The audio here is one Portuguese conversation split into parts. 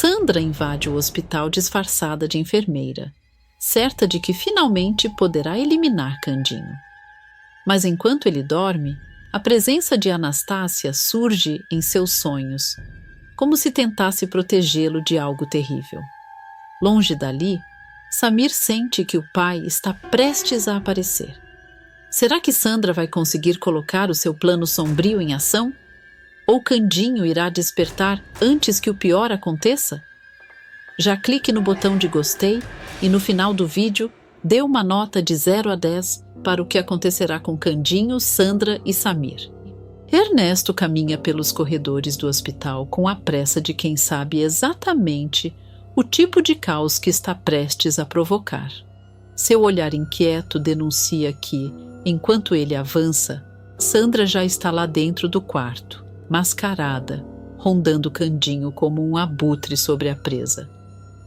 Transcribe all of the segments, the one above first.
Sandra invade o hospital disfarçada de enfermeira, certa de que finalmente poderá eliminar Candinho. Mas enquanto ele dorme, a presença de Anastácia surge em seus sonhos, como se tentasse protegê-lo de algo terrível. Longe dali, Samir sente que o pai está prestes a aparecer. Será que Sandra vai conseguir colocar o seu plano sombrio em ação? Ou Candinho irá despertar antes que o pior aconteça? Já clique no botão de gostei e no final do vídeo dê uma nota de 0 a 10 para o que acontecerá com Candinho, Sandra e Samir. Ernesto caminha pelos corredores do hospital com a pressa de quem sabe exatamente o tipo de caos que está prestes a provocar. Seu olhar inquieto denuncia que, enquanto ele avança, Sandra já está lá dentro do quarto, mascarada, rondando Candinho como um abutre sobre a presa.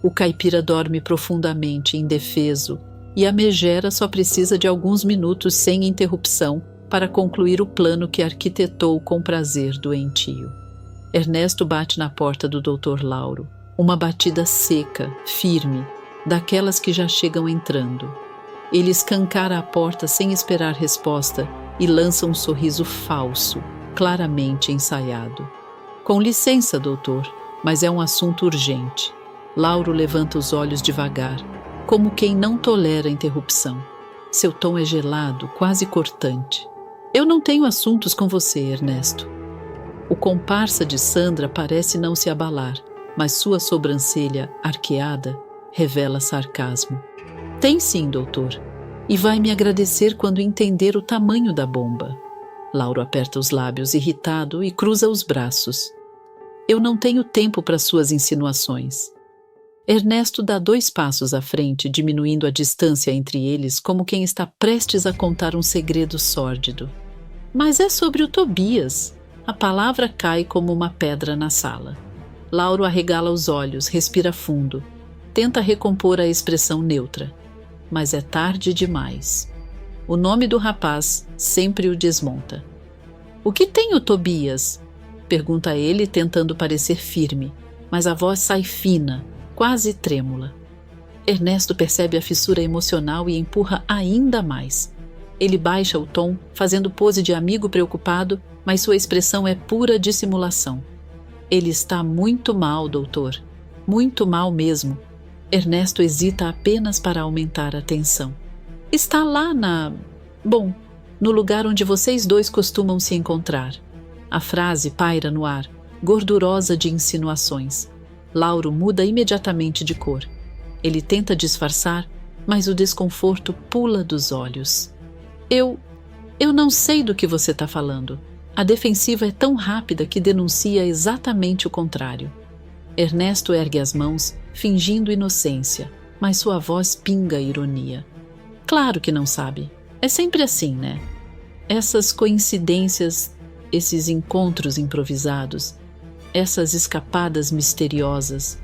O caipira dorme profundamente, indefeso, e a megera só precisa de alguns minutos sem interrupção para concluir o plano que arquitetou com prazer doentio. Ernesto bate na porta do Dr. Lauro, uma batida seca, firme, daquelas que já chegam entrando. Ele escancara a porta sem esperar resposta e lança um sorriso falso, claramente ensaiado. Com licença, doutor, mas é um assunto urgente. Lauro levanta os olhos devagar, como quem não tolera interrupção. Seu tom é gelado, quase cortante. Eu não tenho assuntos com você, Ernesto. O comparsa de Sandra parece não se abalar, mas sua sobrancelha arqueada revela sarcasmo. Tem sim, doutor, e vai me agradecer quando entender o tamanho da bomba. Lauro aperta os lábios, irritado, e cruza os braços. Eu não tenho tempo para suas insinuações. Ernesto dá 2 passos à frente, diminuindo a distância entre eles, como quem está prestes a contar um segredo sórdido. Mas é sobre o Tobias. A palavra cai como uma pedra na sala. Lauro arregala os olhos, respira fundo. Tenta recompor a expressão neutra. Mas é tarde demais. O nome do rapaz sempre o desmonta. O que tem o Tobias? Pergunta ele, tentando parecer firme, mas a voz sai fina, quase trêmula. Ernesto percebe a fissura emocional e empurra ainda mais. Ele baixa o tom, fazendo pose de amigo preocupado, mas sua expressão é pura dissimulação. Ele está muito mal, doutor. Muito mal mesmo. Ernesto hesita apenas para aumentar a tensão. Está lá no lugar onde vocês dois costumam se encontrar. A frase paira no ar, gordurosa de insinuações. Lauro muda imediatamente de cor. Ele tenta disfarçar, mas o desconforto pula dos olhos. Eu não sei do que você está falando. A defensiva é tão rápida que denuncia exatamente o contrário. Ernesto ergue as mãos, fingindo inocência, mas sua voz pinga ironia. Claro que não sabe. É sempre assim, né? Essas coincidências, esses encontros improvisados, essas escapadas misteriosas.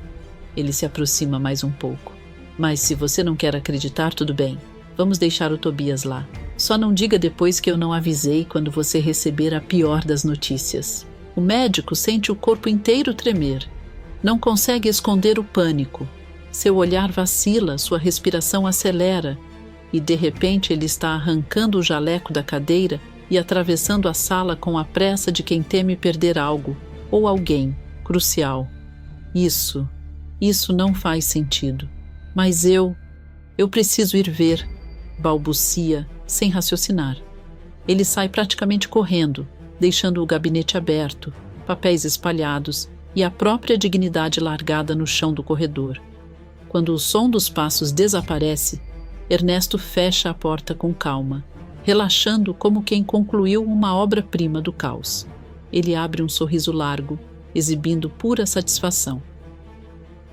Ele se aproxima mais um pouco. Mas se você não quer acreditar, tudo bem. Vamos deixar o Tobias lá. Só não diga depois que eu não avisei quando você receber a pior das notícias. O médico sente o corpo inteiro tremer. Não consegue esconder o pânico. Seu olhar vacila, sua respiração acelera. E de repente ele está arrancando o jaleco da cadeira e atravessando a sala com a pressa de quem teme perder algo, ou alguém, crucial. Isso não faz sentido. Mas eu preciso ir ver, balbucia, sem raciocinar. Ele sai praticamente correndo, deixando o gabinete aberto, papéis espalhados e a própria dignidade largada no chão do corredor. Quando o som dos passos desaparece, Ernesto fecha a porta com calma, relaxando como quem concluiu uma obra-prima do caos. Ele abre um sorriso largo, exibindo pura satisfação.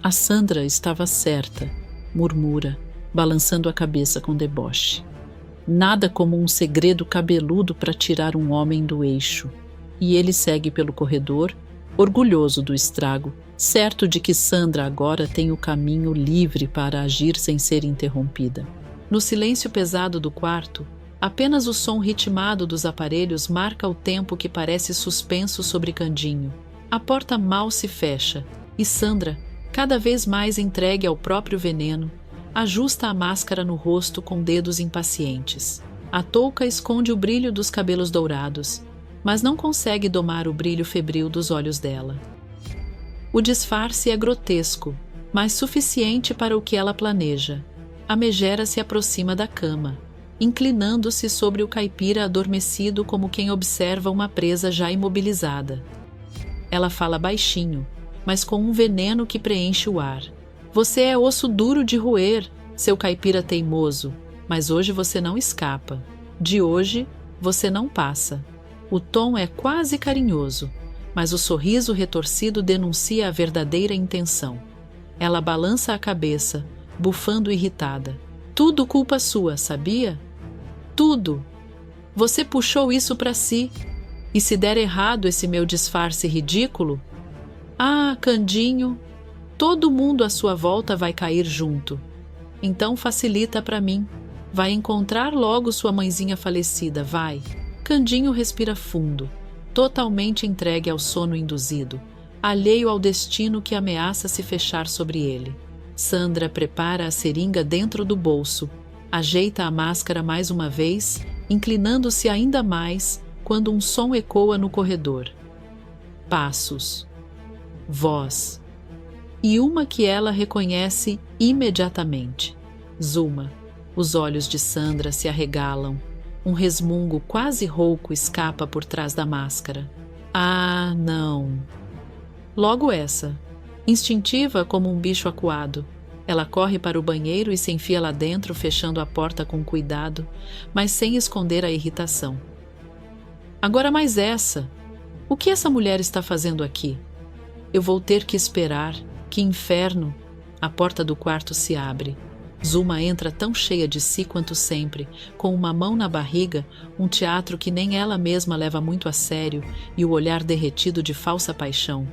A Sandra estava certa, murmura, balançando a cabeça com deboche. Nada como um segredo cabeludo para tirar um homem do eixo. E ele segue pelo corredor, orgulhoso do estrago, certo de que Sandra agora tem o caminho livre para agir sem ser interrompida. No silêncio pesado do quarto, apenas o som ritmado dos aparelhos marca o tempo que parece suspenso sobre Candinho. A porta mal se fecha e Sandra, Cada vez mais entregue ao próprio veneno, ajusta a máscara no rosto com dedos impacientes. A touca esconde o brilho dos cabelos dourados, mas não consegue domar o brilho febril dos olhos dela. O disfarce é grotesco, mas suficiente para o que ela planeja. A megera se aproxima da cama, inclinando-se sobre o caipira adormecido como quem observa uma presa já imobilizada. Ela fala baixinho, mas com um veneno que preenche o ar. Você é osso duro de roer, seu caipira teimoso, mas hoje você não escapa. De hoje, você não passa. O tom é quase carinhoso, mas o sorriso retorcido denuncia a verdadeira intenção. Ela balança a cabeça, bufando irritada. Tudo culpa sua, sabia? Tudo! Você puxou isso para si. E se der errado esse meu disfarce ridículo? Ah, Candinho, todo mundo à sua volta vai cair junto. Então facilita para mim. Vai encontrar logo sua mãezinha falecida, vai. Candinho respira fundo, totalmente entregue ao sono induzido, alheio ao destino que ameaça se fechar sobre ele. Sandra prepara a seringa dentro do bolso, ajeita a máscara mais uma vez, inclinando-se ainda mais, quando um som ecoa no corredor. Passos. Voz. E uma que ela reconhece imediatamente. Zuma. Os olhos de Sandra se arregalam. Um resmungo quase rouco escapa por trás da máscara. Ah, não. Logo essa. Instintiva como um bicho acuado. Ela corre para o banheiro e se enfia lá dentro, fechando a porta com cuidado, mas sem esconder a irritação. Agora mais essa. O que essa mulher está fazendo aqui? Eu vou ter que esperar. Que inferno! A porta do quarto se abre. Zuma entra tão cheia de si quanto sempre, com uma mão na barriga, um teatro que nem ela mesma leva muito a sério e o olhar derretido de falsa paixão.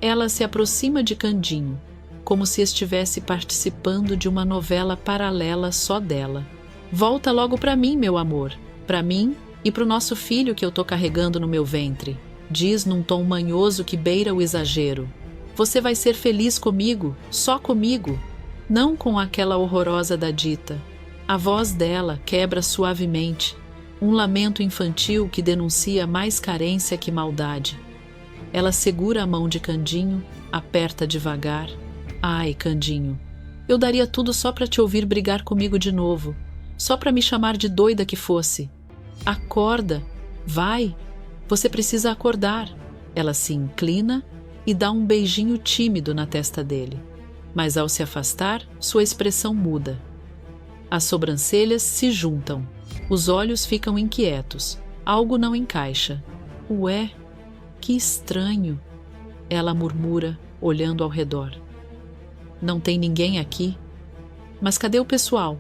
Ela se aproxima de Candinho, como se estivesse participando de uma novela paralela só dela. Volta logo para mim, meu amor, para mim e para o nosso filho que eu tô carregando no meu ventre, diz num tom manhoso que beira o exagero. Você vai ser feliz comigo, só comigo. Não com aquela horrorosa da Dita. A voz dela quebra suavemente, um lamento infantil que denuncia mais carência que maldade. Ela segura a mão de Candinho, aperta devagar. Ai, Candinho, eu daria tudo só para te ouvir brigar comigo de novo, só para me chamar de doida que fosse. Acorda, vai, você precisa acordar. Ela se inclina e dá um beijinho tímido na testa dele. Mas ao se afastar, sua expressão muda. As sobrancelhas se juntam, os olhos ficam inquietos, algo não encaixa. Ué, que estranho, ela murmura, olhando ao redor. Não tem ninguém aqui? Mas cadê o pessoal?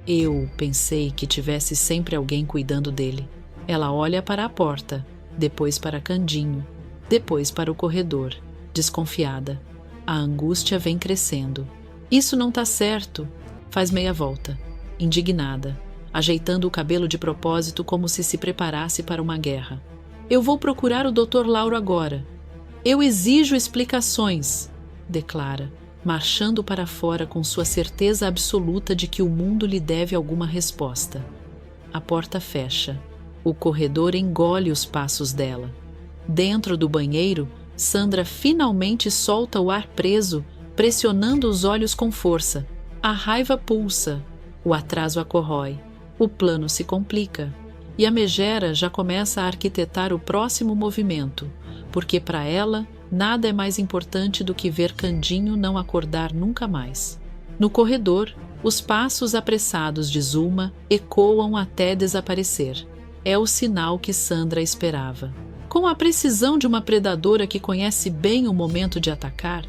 Eu pensei que tivesse sempre alguém cuidando dele. Ela olha para a porta, depois para Candinho, depois para o corredor, desconfiada. A angústia vem crescendo. Isso não tá certo. Faz meia volta, indignada, ajeitando o cabelo de propósito como se preparasse para uma guerra. Eu vou procurar o Dr. Lauro agora. Eu exijo explicações, declara, marchando para fora com sua certeza absoluta de que o mundo lhe deve alguma resposta. A porta fecha. O corredor engole os passos dela. Dentro do banheiro, Sandra finalmente solta o ar preso, pressionando os olhos com força. A raiva pulsa, o atraso a corrói, o plano se complica. E a megera já começa a arquitetar o próximo movimento, porque para ela nada é mais importante do que ver Candinho não acordar nunca mais. No corredor, os passos apressados de Zuma ecoam até desaparecer. É o sinal que Sandra esperava. Com a precisão de uma predadora que conhece bem o momento de atacar,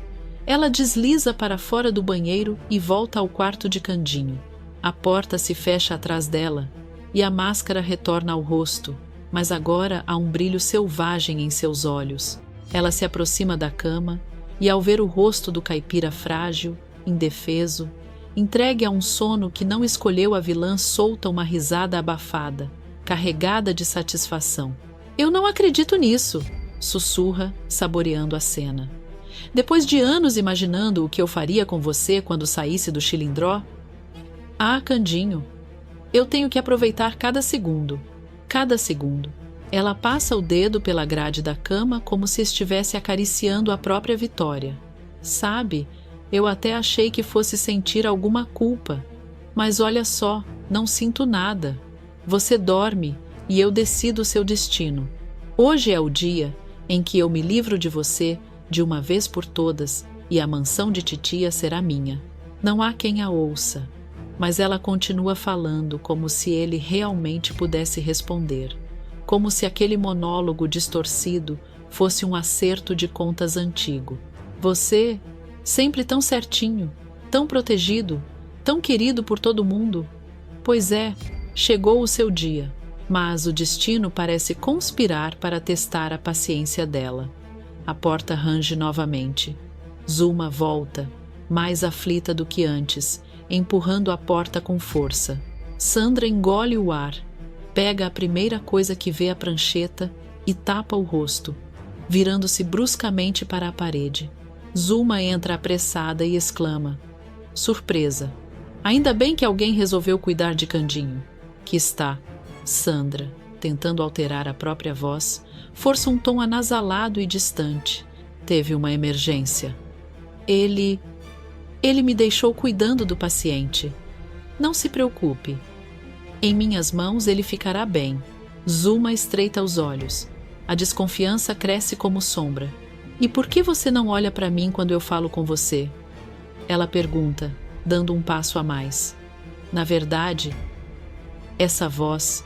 ela desliza para fora do banheiro e volta ao quarto de Candinho. A porta se fecha atrás dela e a máscara retorna ao rosto, mas agora há um brilho selvagem em seus olhos. Ela se aproxima da cama e, ao ver o rosto do caipira frágil, indefeso, entregue a um sono que não escolheu, a vilã solta uma risada abafada, carregada de satisfação. Eu não acredito nisso, sussurra, saboreando a cena. Depois de anos imaginando o que eu faria com você quando saísse do Chilindró? Ah, Candinho, eu tenho que aproveitar cada segundo. Cada segundo. Ela passa o dedo pela grade da cama como se estivesse acariciando a própria vitória. Sabe, eu até achei que fosse sentir alguma culpa. Mas olha só, não sinto nada. Você dorme e eu decido o seu destino. Hoje é o dia em que eu me livro de você de uma vez por todas e a mansão de titia será minha. Não há quem a ouça, mas ela continua falando como se ele realmente pudesse responder, como se aquele monólogo distorcido fosse um acerto de contas antigo. Você, sempre tão certinho, tão protegido, tão querido por todo mundo. Pois é, chegou o seu dia, mas o destino parece conspirar para testar a paciência dela. A porta range novamente. Zuma volta, mais aflita do que antes, empurrando a porta com força. Sandra engole o ar, pega a primeira coisa que vê à prancheta e tapa o rosto, virando-se bruscamente para a parede. Zuma entra apressada e exclama: surpresa! Ainda bem que alguém resolveu cuidar de Candinho. Que está. Sandra, tentando alterar a própria voz, força um tom anasalado e distante. Teve uma emergência. Ele me deixou cuidando do paciente. Não se preocupe. Em minhas mãos ele ficará bem. Zuma estreita os olhos. A desconfiança cresce como sombra. E por que você não olha para mim quando eu falo com você? Ela pergunta, dando um passo a mais. Na verdade, essa voz...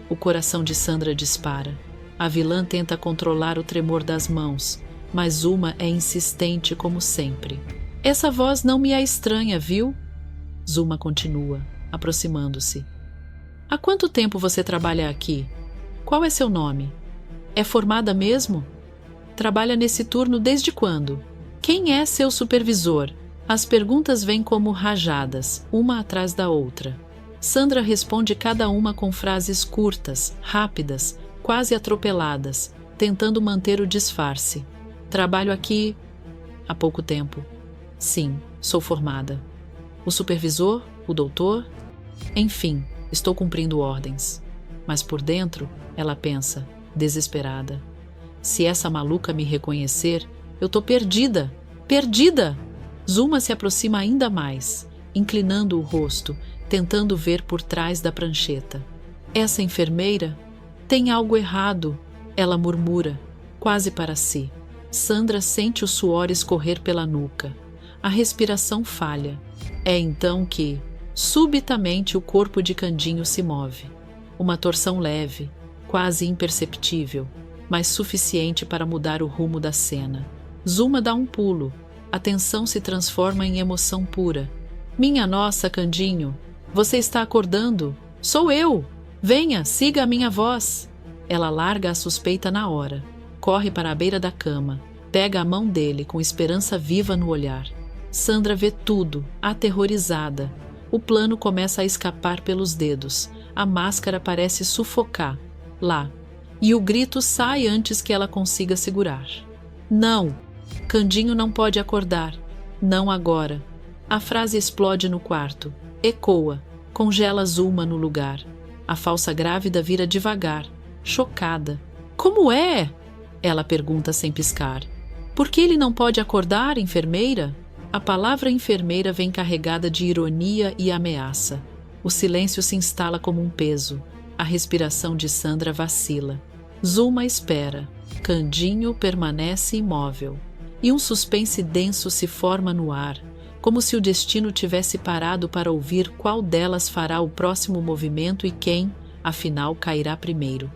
O coração de Sandra dispara. A vilã tenta controlar o tremor das mãos, mas Zuma é insistente como sempre. Essa voz não me é estranha, viu? Zuma continua, aproximando-se. Há quanto tempo você trabalha aqui? Qual é seu nome? É formada mesmo? Trabalha nesse turno desde quando? Quem é seu supervisor? As perguntas vêm como rajadas, uma atrás da outra. Sandra responde cada uma com frases curtas, rápidas, quase atropeladas, tentando manter o disfarce. Trabalho aqui há pouco tempo. Sim, sou formada. O supervisor? O doutor? Enfim, estou cumprindo ordens. Mas por dentro, ela pensa, desesperada. Se essa maluca me reconhecer, eu tô perdida! Perdida! Zuma se aproxima ainda mais, inclinando o rosto, tentando ver por trás da prancheta. Essa enfermeira tem algo errado, ela murmura, quase para si. Sandra sente o suor escorrer pela nuca. A respiração falha. É então que, subitamente, o corpo de Candinho se move. Uma torção leve, quase imperceptível, mas suficiente para mudar o rumo da cena. Zuma dá um pulo. A tensão se transforma em emoção pura. Minha nossa, Candinho! Você está acordando? Sou eu! Venha, siga a minha voz! Ela larga a suspeita na hora. Corre para a beira da cama. Pega a mão dele com esperança viva no olhar. Sandra vê tudo, aterrorizada. O plano começa a escapar pelos dedos. A máscara parece sufocar. Lá. E o grito sai antes que ela consiga segurar. Não! Candinho não pode acordar. Não agora. A frase explode no quarto. Ecoa, congela Zuma no lugar. A falsa grávida vira devagar, chocada. Como é? Ela pergunta sem piscar. Por que ele não pode acordar, enfermeira? A palavra enfermeira vem carregada de ironia e ameaça. O silêncio se instala como um peso. A respiração de Sandra vacila. Zuma espera. Candinho permanece imóvel. E um suspense denso se forma no ar, como se o destino tivesse parado para ouvir qual delas fará o próximo movimento e quem, afinal, cairá primeiro.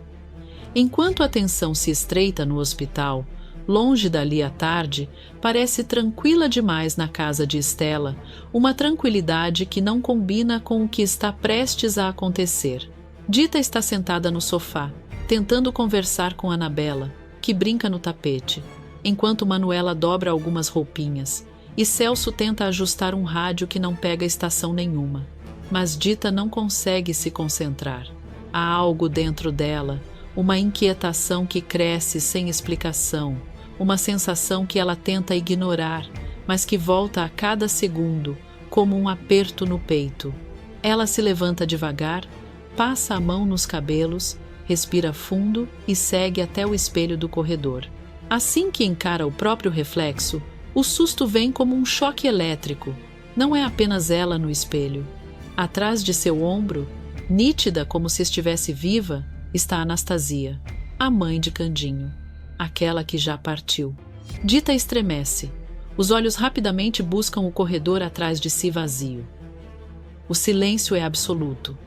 Enquanto a tensão se estreita no hospital, longe dali à tarde, parece tranquila demais na casa de Estela, uma tranquilidade que não combina com o que está prestes a acontecer. Dita está sentada no sofá, tentando conversar com Anabela, que brinca no tapete, enquanto Manuela dobra algumas roupinhas, e Celso tenta ajustar um rádio que não pega estação nenhuma. Mas Dita não consegue se concentrar. Há algo dentro dela, uma inquietação que cresce sem explicação, uma sensação que ela tenta ignorar, mas que volta a cada segundo, como um aperto no peito. Ela se levanta devagar, passa a mão nos cabelos, respira fundo e segue até o espelho do corredor. Assim que encara o próprio reflexo, o susto vem como um choque elétrico. Não é apenas ela no espelho. Atrás de seu ombro, nítida como se estivesse viva, está Anastasia, a mãe de Candinho, aquela que já partiu. Dita estremece. Os olhos rapidamente buscam o corredor atrás de si vazio. O silêncio é absoluto.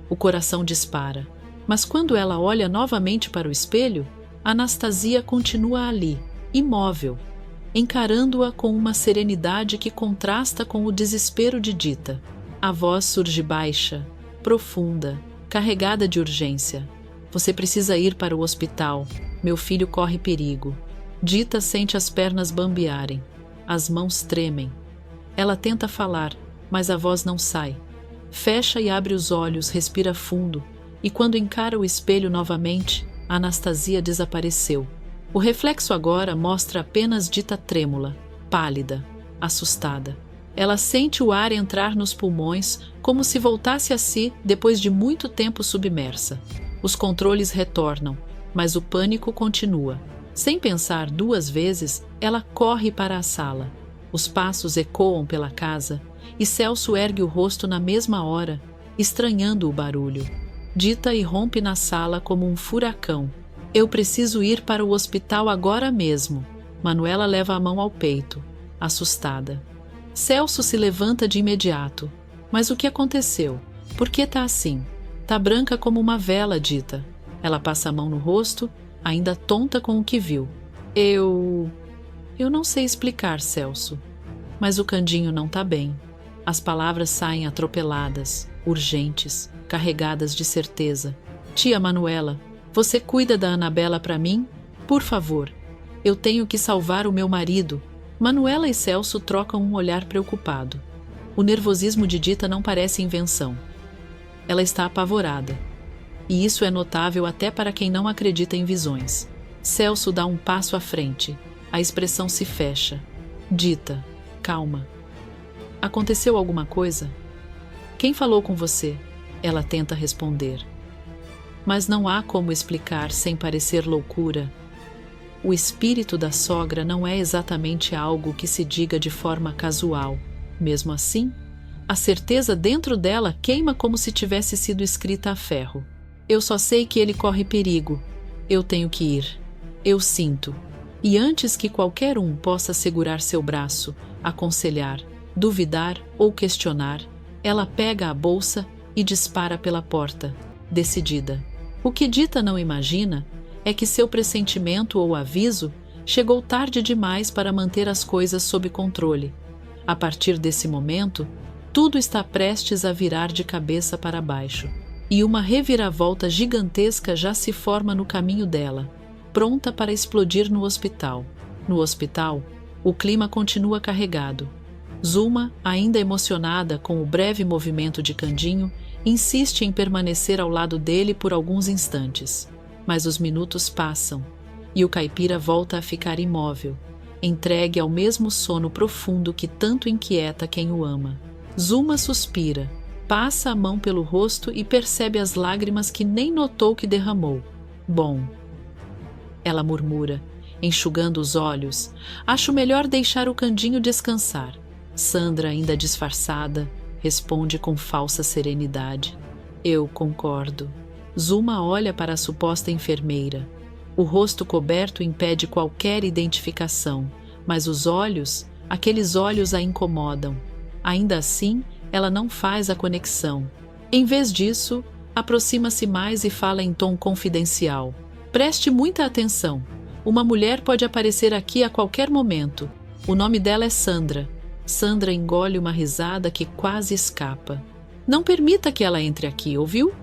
O coração dispara. Mas quando ela olha novamente para o espelho, Anastasia continua ali, imóvel, encarando-a com uma serenidade que contrasta com o desespero de Dita. A voz surge baixa, profunda, carregada de urgência. Você precisa ir para o hospital. Meu filho corre perigo. Dita sente as pernas bambearem. As mãos tremem. Ela tenta falar, mas a voz não sai. Fecha e abre os olhos, respira fundo, e quando encara o espelho novamente, Anastasia desapareceu. O reflexo agora mostra apenas Dita trêmula, pálida, assustada. Ela sente o ar entrar nos pulmões como se voltasse a si depois de muito tempo submersa. Os controles retornam, mas o pânico continua. Sem pensar duas vezes, ela corre para a sala. Os passos ecoam pela casa e Celso ergue o rosto na mesma hora, estranhando o barulho. Dita irrompe na sala como um furacão. Eu preciso ir para o hospital agora mesmo. Manuela leva a mão ao peito, assustada. Celso se levanta de imediato. Mas o que aconteceu? Por que tá assim? Tá branca como uma vela, Dita. Ela passa a mão no rosto, ainda tonta com o que viu. Eu não sei explicar, Celso. Mas o Candinho não tá bem. As palavras saem atropeladas, urgentes, carregadas de certeza. Tia Manuela, você cuida da Anabela para mim? Por favor. Eu tenho que salvar o meu marido. Manuela e Celso trocam um olhar preocupado. O nervosismo de Dita não parece invenção. Ela está apavorada. E isso é notável até para quem não acredita em visões. Celso dá um passo à frente. A expressão se fecha. Dita, calma. Aconteceu alguma coisa? Quem falou com você? Ela tenta responder. Mas não há como explicar sem parecer loucura. O espírito da sogra não é exatamente algo que se diga de forma casual. Mesmo assim, a certeza dentro dela queima como se tivesse sido escrita a ferro. Eu só sei que ele corre perigo. Eu tenho que ir. Eu sinto. E antes que qualquer um possa segurar seu braço, aconselhar, duvidar ou questionar, ela pega a bolsa e dispara pela porta, decidida. O que Dita não imagina é que seu pressentimento ou aviso chegou tarde demais para manter as coisas sob controle. A partir desse momento, tudo está prestes a virar de cabeça para baixo, e uma reviravolta gigantesca já se forma no caminho dela, pronta para explodir no hospital. No hospital, o clima continua carregado. Zulma, ainda emocionada com o breve movimento de Candinho, insiste em permanecer ao lado dele por alguns instantes. Mas os minutos passam, e o caipira volta a ficar imóvel, entregue ao mesmo sono profundo que tanto inquieta quem o ama. Zulma suspira, passa a mão pelo rosto e percebe as lágrimas que nem notou que derramou. Bom, ela murmura, enxugando os olhos, acho melhor deixar o Candinho descansar. Sandra, ainda disfarçada, responde com falsa serenidade. Eu concordo. Zulma olha para a suposta enfermeira. O rosto coberto impede qualquer identificação, mas os olhos, aqueles olhos a incomodam. Ainda assim, ela não faz a conexão. Em vez disso, aproxima-se mais e fala em tom confidencial. Preste muita atenção. Uma mulher pode aparecer aqui a qualquer momento. O nome dela é Sandra. Sandra engole uma risada que quase escapa. Não permita que ela entre aqui, ouviu?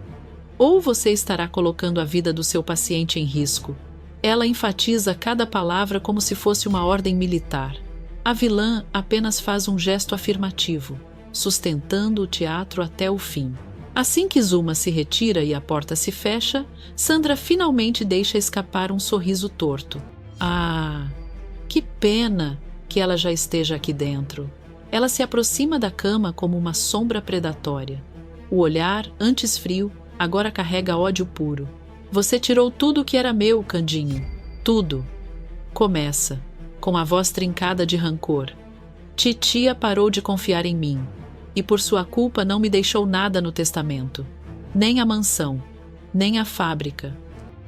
Ou você estará colocando a vida do seu paciente em risco. Ela enfatiza cada palavra como se fosse uma ordem militar. A vilã apenas faz um gesto afirmativo, sustentando o teatro até o fim. Assim que Zulma se retira e a porta se fecha, Sandra finalmente deixa escapar um sorriso torto. Ah, que pena que ela já esteja aqui dentro. Ela se aproxima da cama como uma sombra predatória. O olhar, antes frio, agora carrega ódio puro. Você tirou tudo o que era meu, Candinho. Tudo. Começa, com a voz trincada de rancor. Titia parou de confiar em mim, e por sua culpa não me deixou nada no testamento. Nem a mansão, nem a fábrica,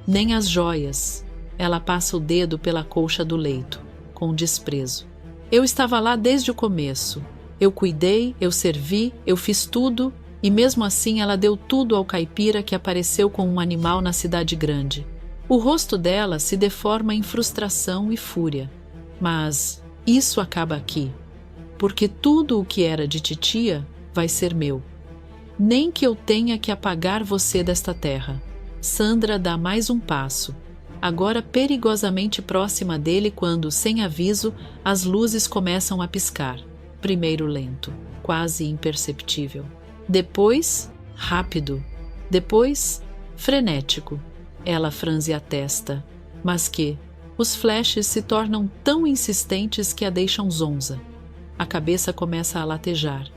nem as joias. Ela passa o dedo pela colcha do leito, com desprezo. Eu estava lá desde o começo. Eu cuidei, eu servi, eu fiz tudo, e mesmo assim ela deu tudo ao caipira que apareceu com um animal na cidade grande. O rosto dela se deforma em frustração e fúria. Mas isso acaba aqui, porque tudo o que era de titia vai ser meu. Nem que eu tenha que apagar você desta terra. Sandra dá mais um passo, agora perigosamente próxima dele quando, sem aviso, as luzes começam a piscar. Primeiro lento, quase imperceptível. Depois, rápido. Depois, frenético. Ela franze a testa, mas os flashes se tornam tão insistentes que a deixam zonza. A cabeça começa a latejar.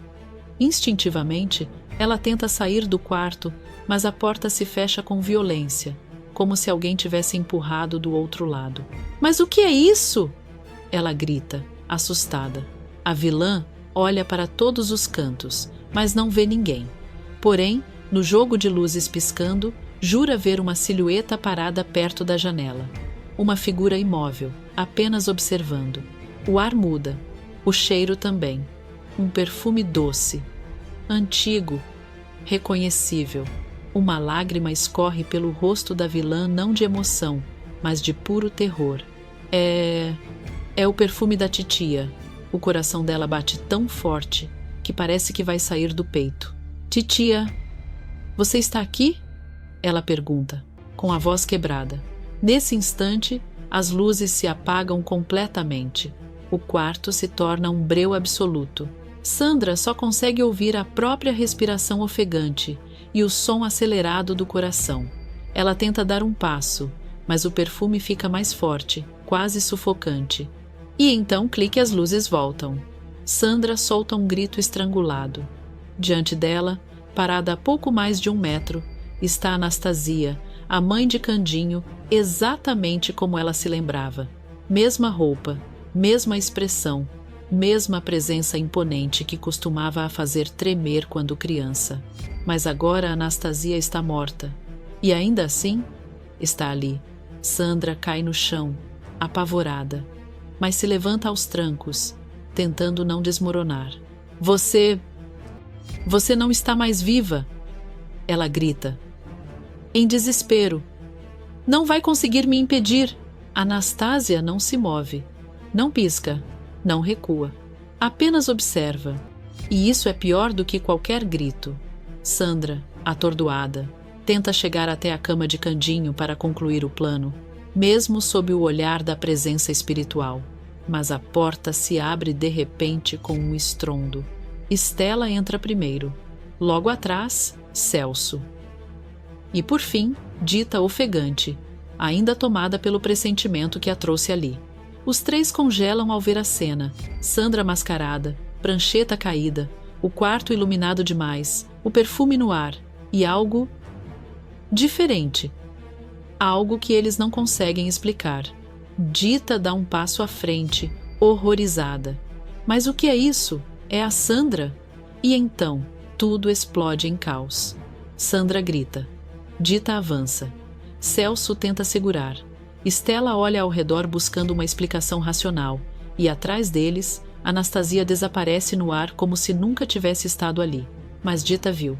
Instintivamente, ela tenta sair do quarto, mas a porta se fecha com violência, como se alguém tivesse empurrado do outro lado. Mas o que é isso? Ela grita, assustada. A vilã olha para todos os cantos, mas não vê ninguém. Porém, no jogo de luzes piscando, jura ver uma silhueta parada perto da janela. Uma figura imóvel, apenas observando. O ar muda, o cheiro também. Um perfume doce, antigo, reconhecível. Uma lágrima escorre pelo rosto da vilã, não de emoção, mas de puro terror. É o perfume da titia. O coração dela bate tão forte que parece que vai sair do peito. Titia, você está aqui? Ela pergunta, com a voz quebrada. Nesse instante, as luzes se apagam completamente. O quarto se torna um breu absoluto. Sandra só consegue ouvir a própria respiração ofegante e o som acelerado do coração. Ela tenta dar um passo, mas o perfume fica mais forte, quase sufocante. E então clique e as luzes voltam. Sandra solta um grito estrangulado. Diante dela, parada a pouco mais de 1 metro, está Anastasia, a mãe de Candinho, exatamente como ela se lembrava. Mesma roupa, mesma expressão, mesma presença imponente que costumava a fazer tremer quando criança. Mas agora Anastasia está morta. E ainda assim, está ali. Sandra cai no chão, apavorada, mas se levanta aos trancos, tentando não desmoronar. Você não está mais viva! Ela grita, em desespero. Não vai conseguir me impedir! Anastasia não se move, não pisca, não recua. Apenas observa. E isso é pior do que qualquer grito. Sandra, atordoada, tenta chegar até a cama de Candinho para concluir o plano, mesmo sob o olhar da presença espiritual. Mas a porta se abre de repente com um estrondo. Estela entra primeiro. Logo atrás, Celso. E por fim, Dita ofegante, ainda tomada pelo pressentimento que a trouxe ali. Os três congelam ao ver a cena. Sandra mascarada, prancheta caída, o quarto iluminado demais, o perfume no ar e algo diferente. Algo que eles não conseguem explicar. Dita dá um passo à frente, horrorizada. Mas o que é isso? É a Sandra? E então, tudo explode em caos. Sandra grita. Dita avança. Celso tenta segurar. Estela olha ao redor buscando uma explicação racional, e atrás deles, Anastasia desaparece no ar como se nunca tivesse estado ali. Mas Dita viu.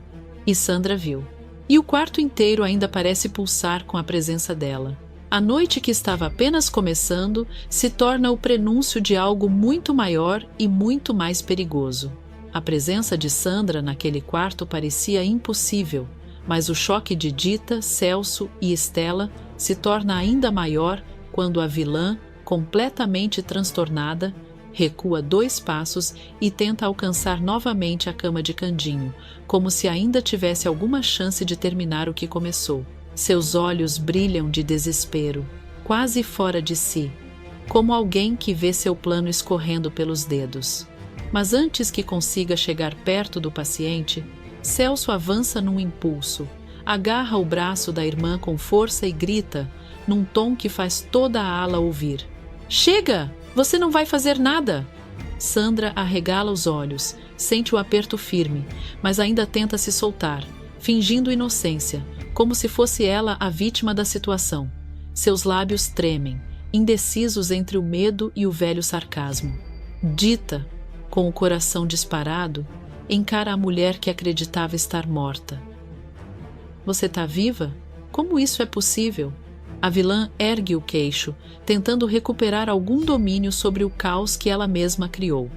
E Sandra viu. E o quarto inteiro ainda parece pulsar com a presença dela. A noite que estava apenas começando se torna o prenúncio de algo muito maior e muito mais perigoso. A presença de Sandra naquele quarto parecia impossível, mas o choque de Dita, Celso e Estela se torna ainda maior quando a vilã, completamente transtornada, recua 2 passos e tenta alcançar novamente a cama de Candinho, como se ainda tivesse alguma chance de terminar o que começou. Seus olhos brilham de desespero. quase fora de si, como alguém que vê seu plano escorrendo pelos dedos. Mas antes que consiga chegar perto do paciente, Celso avança num impulso, agarra o braço da irmã com força e grita, num tom que faz toda a ala ouvir: "Chega! Você não vai fazer nada!" Sandra arregala os olhos, sente o aperto firme, mas ainda tenta se soltar, fingindo inocência, como se fosse ela a vítima da situação. Seus lábios tremem, indecisos entre o medo e o velho sarcasmo. Dita, com o coração disparado, encara a mulher que acreditava estar morta. "Você está viva? Como isso é possível?" A vilã ergue o queixo, tentando recuperar algum domínio sobre o caos que ela mesma criou.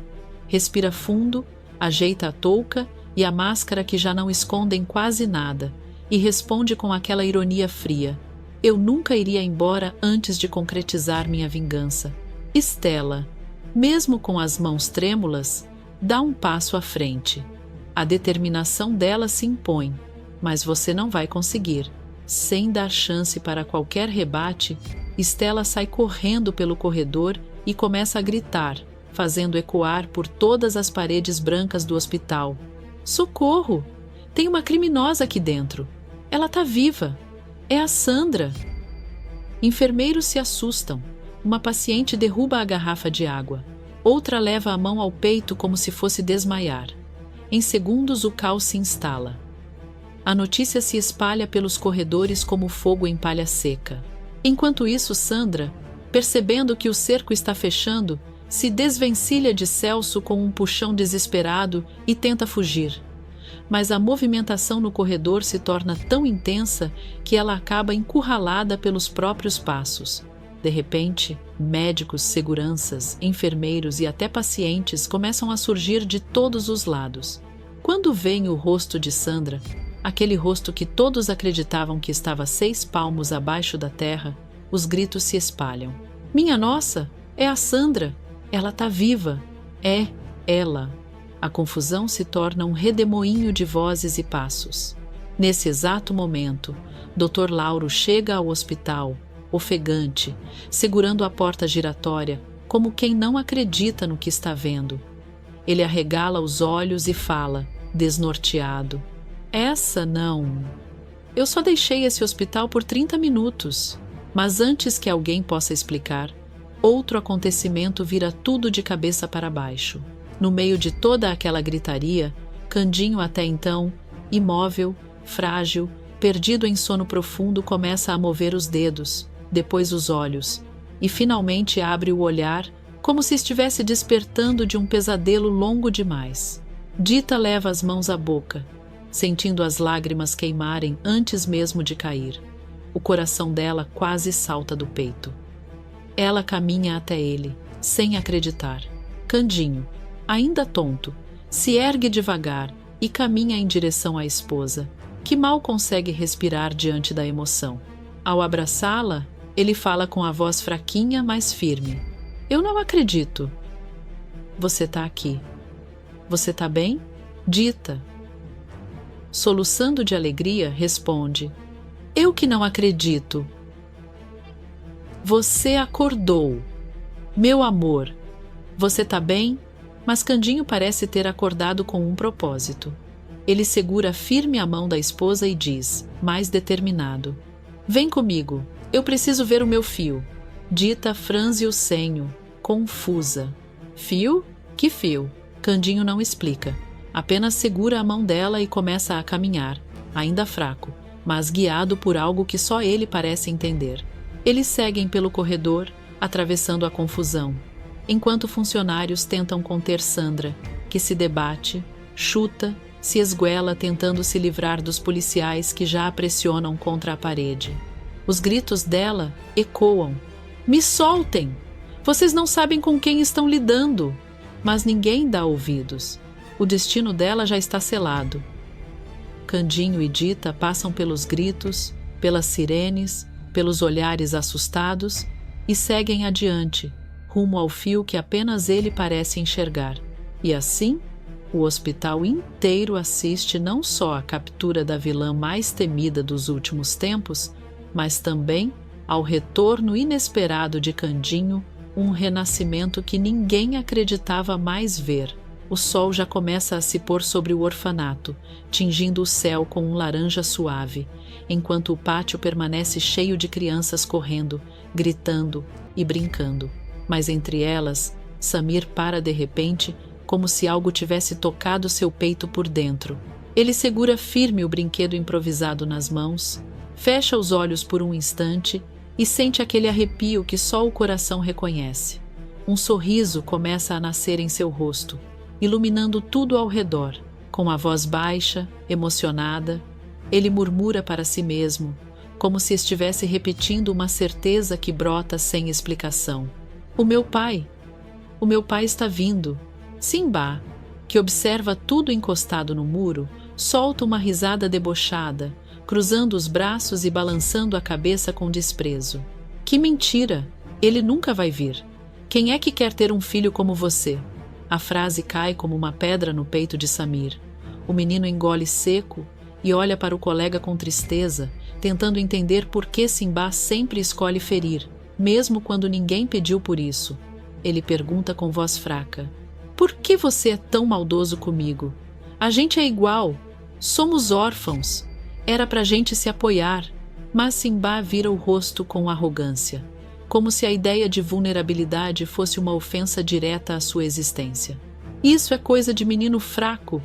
Respira fundo, ajeita a touca e a máscara que já não escondem quase nada, e responde com aquela ironia fria: "Eu nunca iria embora antes de concretizar minha vingança." Stella, mesmo com as mãos trêmulas, dá um passo à frente. A determinação dela se impõe, mas você não vai conseguir. Sem dar chance para qualquer rebate, Stella sai correndo pelo corredor e começa a gritar, fazendo ecoar por todas as paredes brancas do hospital: "Socorro! Tem uma criminosa aqui dentro! Ela está viva! É a Sandra!" Enfermeiros se assustam. Uma paciente derruba a garrafa de água. Outra leva a mão ao peito como se fosse desmaiar. Em segundos, o caos se instala. A notícia se espalha pelos corredores como fogo em palha seca. Enquanto isso, Sandra, percebendo que o cerco está fechando, se desvencilha de Celso com um puxão desesperado e tenta fugir. Mas a movimentação no corredor se torna tão intensa que ela acaba encurralada pelos próprios passos. De repente, médicos, seguranças, enfermeiros e até pacientes começam a surgir de todos os lados. Quando veem o rosto de Sandra, aquele rosto que todos acreditavam que estava 6 palmos abaixo da terra, os gritos se espalham: "Minha nossa, é a Sandra! Ela está viva! É ela!" A confusão se torna um redemoinho de vozes e passos. Nesse exato momento, Dr. Lauro chega ao hospital, ofegante, segurando a porta giratória, como quem não acredita no que está vendo. Ele arregala os olhos e fala, desnorteado: "Essa não. Eu só deixei esse hospital por 30 minutos. Mas antes que alguém possa explicar, outro acontecimento vira tudo de cabeça para baixo. No meio de toda aquela gritaria, Candinho, até então imóvel, frágil, perdido em sono profundo, começa a mover os dedos, depois os olhos, e finalmente abre o olhar, como se estivesse despertando de um pesadelo longo demais. Dita leva as mãos à boca, sentindo as lágrimas queimarem antes mesmo de cair. O coração dela quase salta do peito. Ela caminha até ele, sem acreditar. Candinho, ainda tonto, se ergue devagar e caminha em direção à esposa, que mal consegue respirar diante da emoção. Ao abraçá-la, ele fala com a voz fraquinha, mas firme: "Eu não acredito. Você tá aqui. Você tá bem?" Dita, soluçando de alegria, responde: "Eu que não acredito. Você acordou. Meu amor, você tá bem?" Mas Candinho parece ter acordado com um propósito. Ele segura firme a mão da esposa e diz, mais determinado: "Vem comigo, eu preciso ver o meu fio." Dita franze o senho, confusa. "Fio? Que fio?" Candinho não explica, apenas segura a mão dela e começa a caminhar, ainda fraco, mas guiado por algo que só ele parece entender. Eles seguem pelo corredor, atravessando a confusão, enquanto funcionários tentam conter Sandra, que se debate, chuta, se esguela tentando se livrar dos policiais que já a pressionam contra a parede. Os gritos dela ecoam: "Me soltem! Vocês não sabem com quem estão lidando!" Mas ninguém dá ouvidos. O destino dela já está selado. Candinho e Dita passam pelos gritos, pelas sirenes, pelos olhares assustados e seguem adiante, rumo ao fio que apenas ele parece enxergar. E assim, o hospital inteiro assiste não só à captura da vilã mais temida dos últimos tempos, mas também ao retorno inesperado de Candinho, um renascimento que ninguém acreditava mais ver. O sol já começa a se pôr sobre o orfanato, tingindo o céu com um laranja suave, enquanto o pátio permanece cheio de crianças correndo, gritando e brincando. Mas entre elas, Samir para de repente, como se algo tivesse tocado seu peito por dentro. Ele segura firme o brinquedo improvisado nas mãos, fecha os olhos por um instante e sente aquele arrepio que só o coração reconhece. Um sorriso começa a nascer em seu rosto, iluminando tudo ao redor. Com a voz baixa, emocionada, ele murmura para si mesmo, como se estivesse repetindo uma certeza que brota sem explicação. O meu pai está vindo. Simba, que observa tudo encostado no muro, solta uma risada debochada, cruzando os braços e balançando a cabeça com desprezo. Que mentira! Ele nunca vai vir. Quem é que quer ter um filho como você? A frase cai como uma pedra no peito de Samir. O menino engole seco e olha para o colega com tristeza, tentando entender por que Simba sempre escolhe ferir, mesmo quando ninguém pediu por isso. Ele pergunta com voz fraca: por que você é tão maldoso comigo? A gente é igual. Somos órfãos. Era pra gente se apoiar. Mas Simba vira o rosto com arrogância, como se a ideia de vulnerabilidade fosse uma ofensa direta à sua existência. Isso é coisa de menino fraco.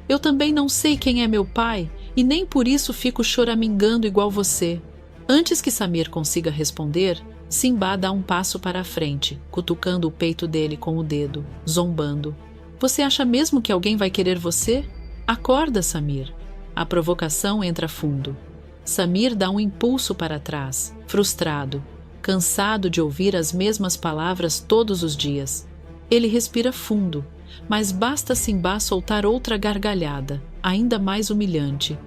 Eu também não sei quem é meu pai e nem por isso fico choramingando igual você. Antes que Samir consiga responder, Simba dá um passo para a frente, cutucando o peito dele com o dedo, zombando. Você acha mesmo que alguém vai querer você? Acorda, Samir. A provocação entra fundo. Samir dá um impulso para trás, frustrado, cansado de ouvir as mesmas palavras todos os dias. Ele respira fundo, mas basta Simba soltar outra gargalhada, ainda mais humilhante,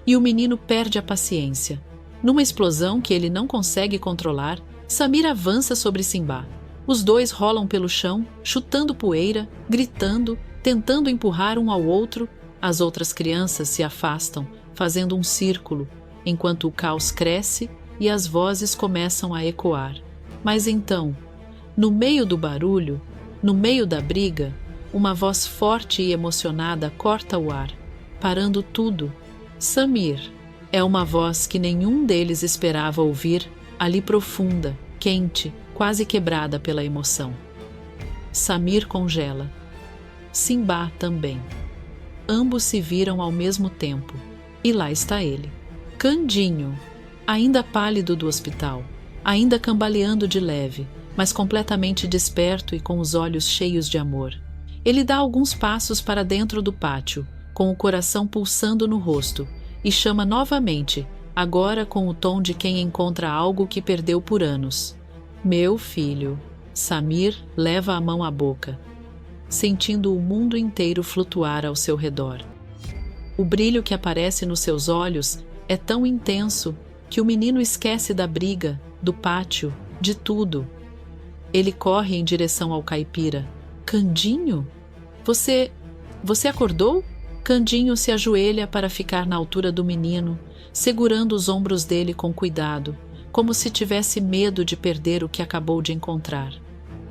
e o menino perde a paciência. Numa explosão que ele não consegue controlar, Samir avança sobre Simba. Os dois rolam pelo chão, chutando poeira, gritando, tentando empurrar um ao outro. As outras crianças se afastam, fazendo um círculo, enquanto o caos cresce e as vozes começam a ecoar. Mas então, no meio do barulho, no meio da briga, uma voz forte e emocionada corta o ar, parando tudo. Samir. É uma voz que nenhum deles esperava ouvir, ali profunda, quente, quase quebrada pela emoção. Samir congela. Simba também. Ambos se viram ao mesmo tempo. E lá está ele. Candinho, ainda pálido do hospital, ainda cambaleando de leve, mas completamente desperto e com os olhos cheios de amor. Ele dá alguns passos para dentro do pátio, com o coração pulsando no rosto, e chama novamente, agora com o tom de quem encontra algo que perdeu por anos. Meu filho. Samir leva a mão à boca, sentindo o mundo inteiro flutuar ao seu redor. O brilho que aparece nos seus olhos é tão intenso que o menino esquece da briga, do pátio, de tudo. Ele corre em direção ao caipira. Candinho? Você acordou? Candinho se ajoelha para ficar na altura do menino, segurando os ombros dele com cuidado, como se tivesse medo de perder o que acabou de encontrar.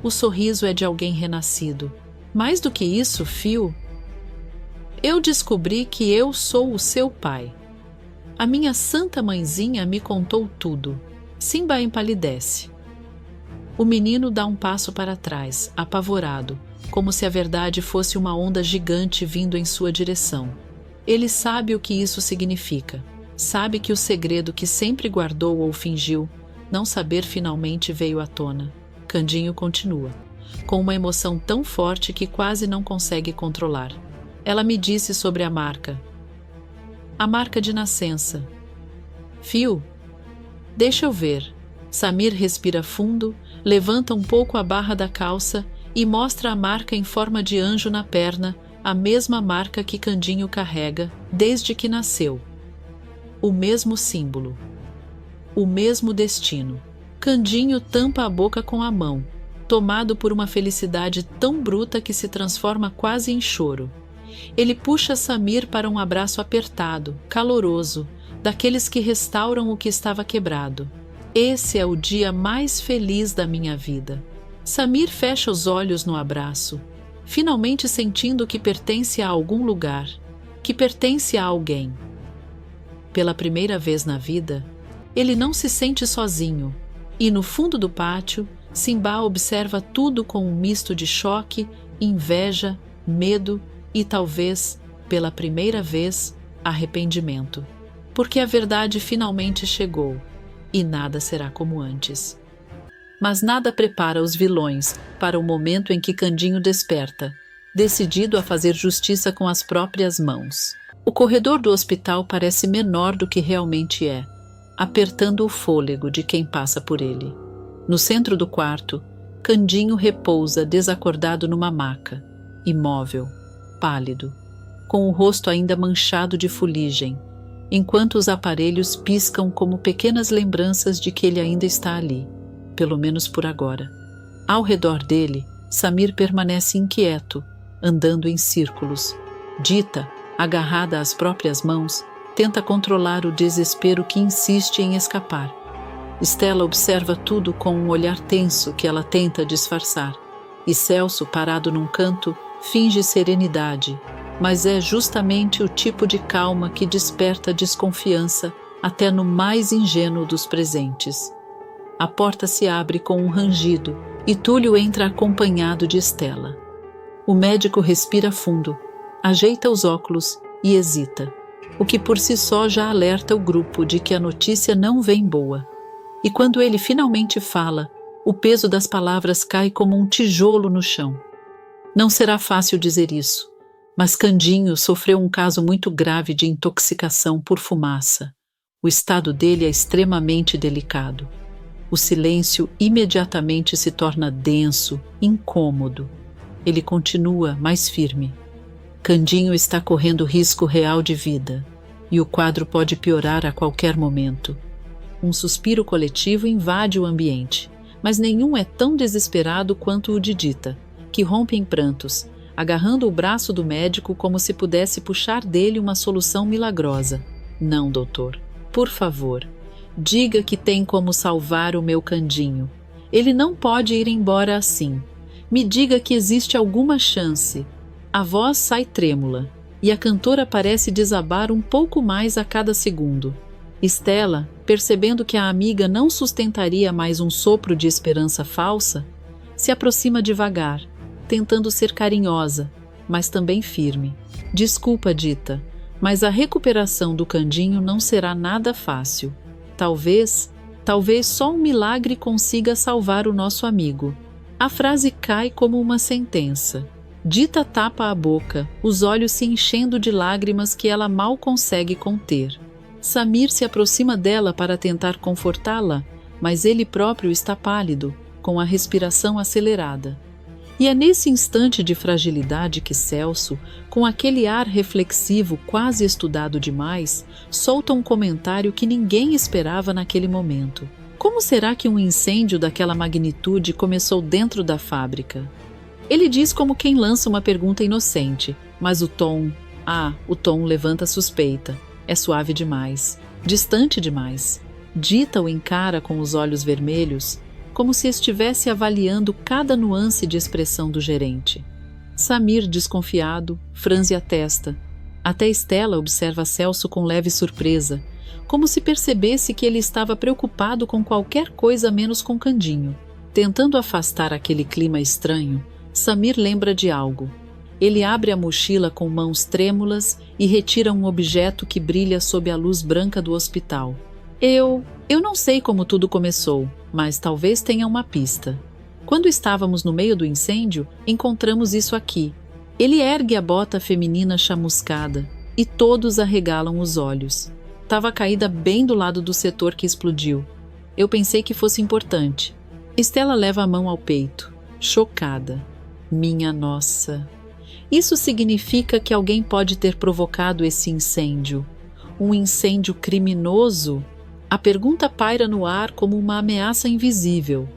O sorriso é de alguém renascido. Mais do que isso, Fio, eu descobri que eu sou o seu pai. A minha santa mãezinha me contou tudo. Simba empalidece. O menino dá um passo para trás, apavorado, como se a verdade fosse uma onda gigante vindo em sua direção. Ele sabe o que isso significa. Sabe que o segredo que sempre guardou ou fingiu não saber finalmente veio à tona. Candinho continua, com uma emoção tão forte que quase não consegue controlar. Ela me disse sobre a marca. A marca de nascença. Fio, deixa eu ver. Samir respira fundo, levanta um pouco a barra da calça e mostra a marca em forma de anjo na perna, a mesma marca que Candinho carrega desde que nasceu. O mesmo símbolo. O mesmo destino. Candinho tampa a boca com a mão, tomado por uma felicidade tão bruta que se transforma quase em choro. Ele puxa Samir para um abraço apertado, caloroso, daqueles que restauram o que estava quebrado. Esse é o dia mais feliz da minha vida. Samir fecha os olhos no abraço, finalmente sentindo que pertence a algum lugar, que pertence a alguém. Pela primeira vez na vida, ele não se sente sozinho, e no fundo do pátio, Simba observa tudo com um misto de choque, inveja, medo e talvez, pela primeira vez, arrependimento. Porque a verdade finalmente chegou, e nada será como antes. Mas nada prepara os vilões para o momento em que Candinho desperta, decidido a fazer justiça com as próprias mãos. O corredor do hospital parece menor do que realmente é, apertando o fôlego de quem passa por ele. No centro do quarto, Candinho repousa desacordado numa maca, imóvel, pálido, com o rosto ainda manchado de fuligem, enquanto os aparelhos piscam como pequenas lembranças de que ele ainda está ali, pelo menos por agora. Ao redor dele, Samir permanece inquieto, andando em círculos. Dita, agarrada às próprias mãos, tenta controlar o desespero que insiste em escapar. Stella observa tudo com um olhar tenso que ela tenta disfarçar, e Celso, parado num canto, finge serenidade, mas é justamente o tipo de calma que desperta desconfiança até no mais ingênuo dos presentes. A porta se abre com um rangido e Túlio entra acompanhado de Stella. O médico respira fundo, ajeita os óculos e hesita, o que por si só já alerta o grupo de que a notícia não vem boa. E quando ele finalmente fala, o peso das palavras cai como um tijolo no chão. Não será fácil dizer isso, mas Candinho sofreu um caso muito grave de intoxicação por fumaça. O estado dele é extremamente delicado. O silêncio imediatamente se torna denso, incômodo. Ele continua mais firme. Candinho está correndo risco real de vida, e o quadro pode piorar a qualquer momento. Um suspiro coletivo invade o ambiente, mas nenhum é tão desesperado quanto o de Dita, que rompe em prantos, agarrando o braço do médico como se pudesse puxar dele uma solução milagrosa. Não, doutor, por favor, diga que tem como salvar o meu Candinho. Ele não pode ir embora assim. Me diga que existe alguma chance. A voz sai trêmula, e a cantora parece desabar um pouco mais a cada segundo. Stella, percebendo que a amiga não sustentaria mais um sopro de esperança falsa, se aproxima devagar, tentando ser carinhosa, mas também firme. Desculpa, Dita, mas a recuperação do Candinho não será nada fácil. Talvez só um milagre consiga salvar o nosso amigo. A frase cai como uma sentença. Dita tapa a boca, os olhos se enchendo de lágrimas que ela mal consegue conter. Samir se aproxima dela para tentar confortá-la, mas ele próprio está pálido, com a respiração acelerada. E é nesse instante de fragilidade que Celso, com aquele ar reflexivo quase estudado demais, solta um comentário que ninguém esperava naquele momento. Como será que um incêndio daquela magnitude começou dentro da fábrica? Ele diz como quem lança uma pergunta inocente, mas o tom levanta suspeita. É suave demais, distante demais. Dita o encara com os olhos vermelhos, como se estivesse avaliando cada nuance de expressão do gerente. Samir, desconfiado, franze a testa. Até Stella observa Celso com leve surpresa, como se percebesse que ele estava preocupado com qualquer coisa menos com Candinho. Tentando afastar aquele clima estranho, Samir lembra de algo. Ele abre a mochila com mãos trêmulas e retira um objeto que brilha sob a luz branca do hospital. Eu não sei como tudo começou, mas talvez tenha uma pista. Quando estávamos no meio do incêndio, encontramos isso aqui. Ele ergue a bota feminina chamuscada e todos arregalam os olhos. Estava caída bem do lado do setor que explodiu. Eu pensei que fosse importante. Stella leva a mão ao peito, chocada. Minha nossa! Isso significa que alguém pode ter provocado esse incêndio. Um incêndio criminoso? A pergunta paira no ar como uma ameaça invisível.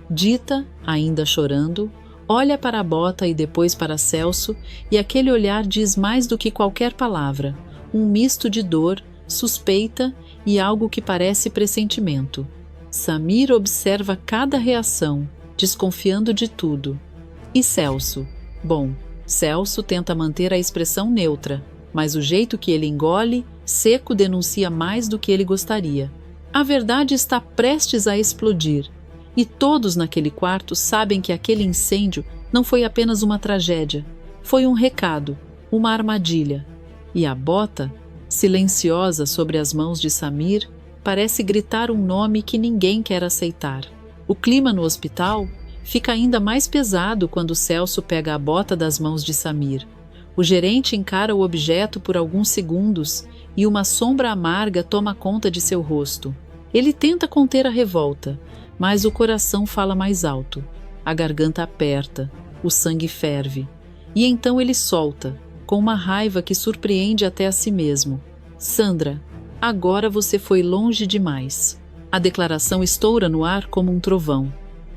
Dita, ainda chorando, olha para a bota e depois para Celso, e aquele olhar diz mais do que qualquer palavra, um misto de dor, suspeita e algo que parece pressentimento. Samir observa cada reação, desconfiando de tudo. E Celso? Bom, Celso tenta manter a expressão neutra, mas o jeito que ele engole, seco, denuncia mais do que ele gostaria. A verdade está prestes a explodir, e todos naquele quarto sabem que aquele incêndio não foi apenas uma tragédia, foi um recado, uma armadilha. E a bota, silenciosa sobre as mãos de Samir, parece gritar um nome que ninguém quer aceitar. O clima no hospital fica ainda mais pesado quando Celso pega a bota das mãos de Samir. O gerente encara o objeto por alguns segundos e uma sombra amarga toma conta de seu rosto. Ele tenta conter a revolta, mas o coração fala mais alto. A garganta aperta, o sangue ferve. E então ele solta, com uma raiva que surpreende até a si mesmo. Sandra, agora você foi longe demais. A declaração estoura no ar como um trovão.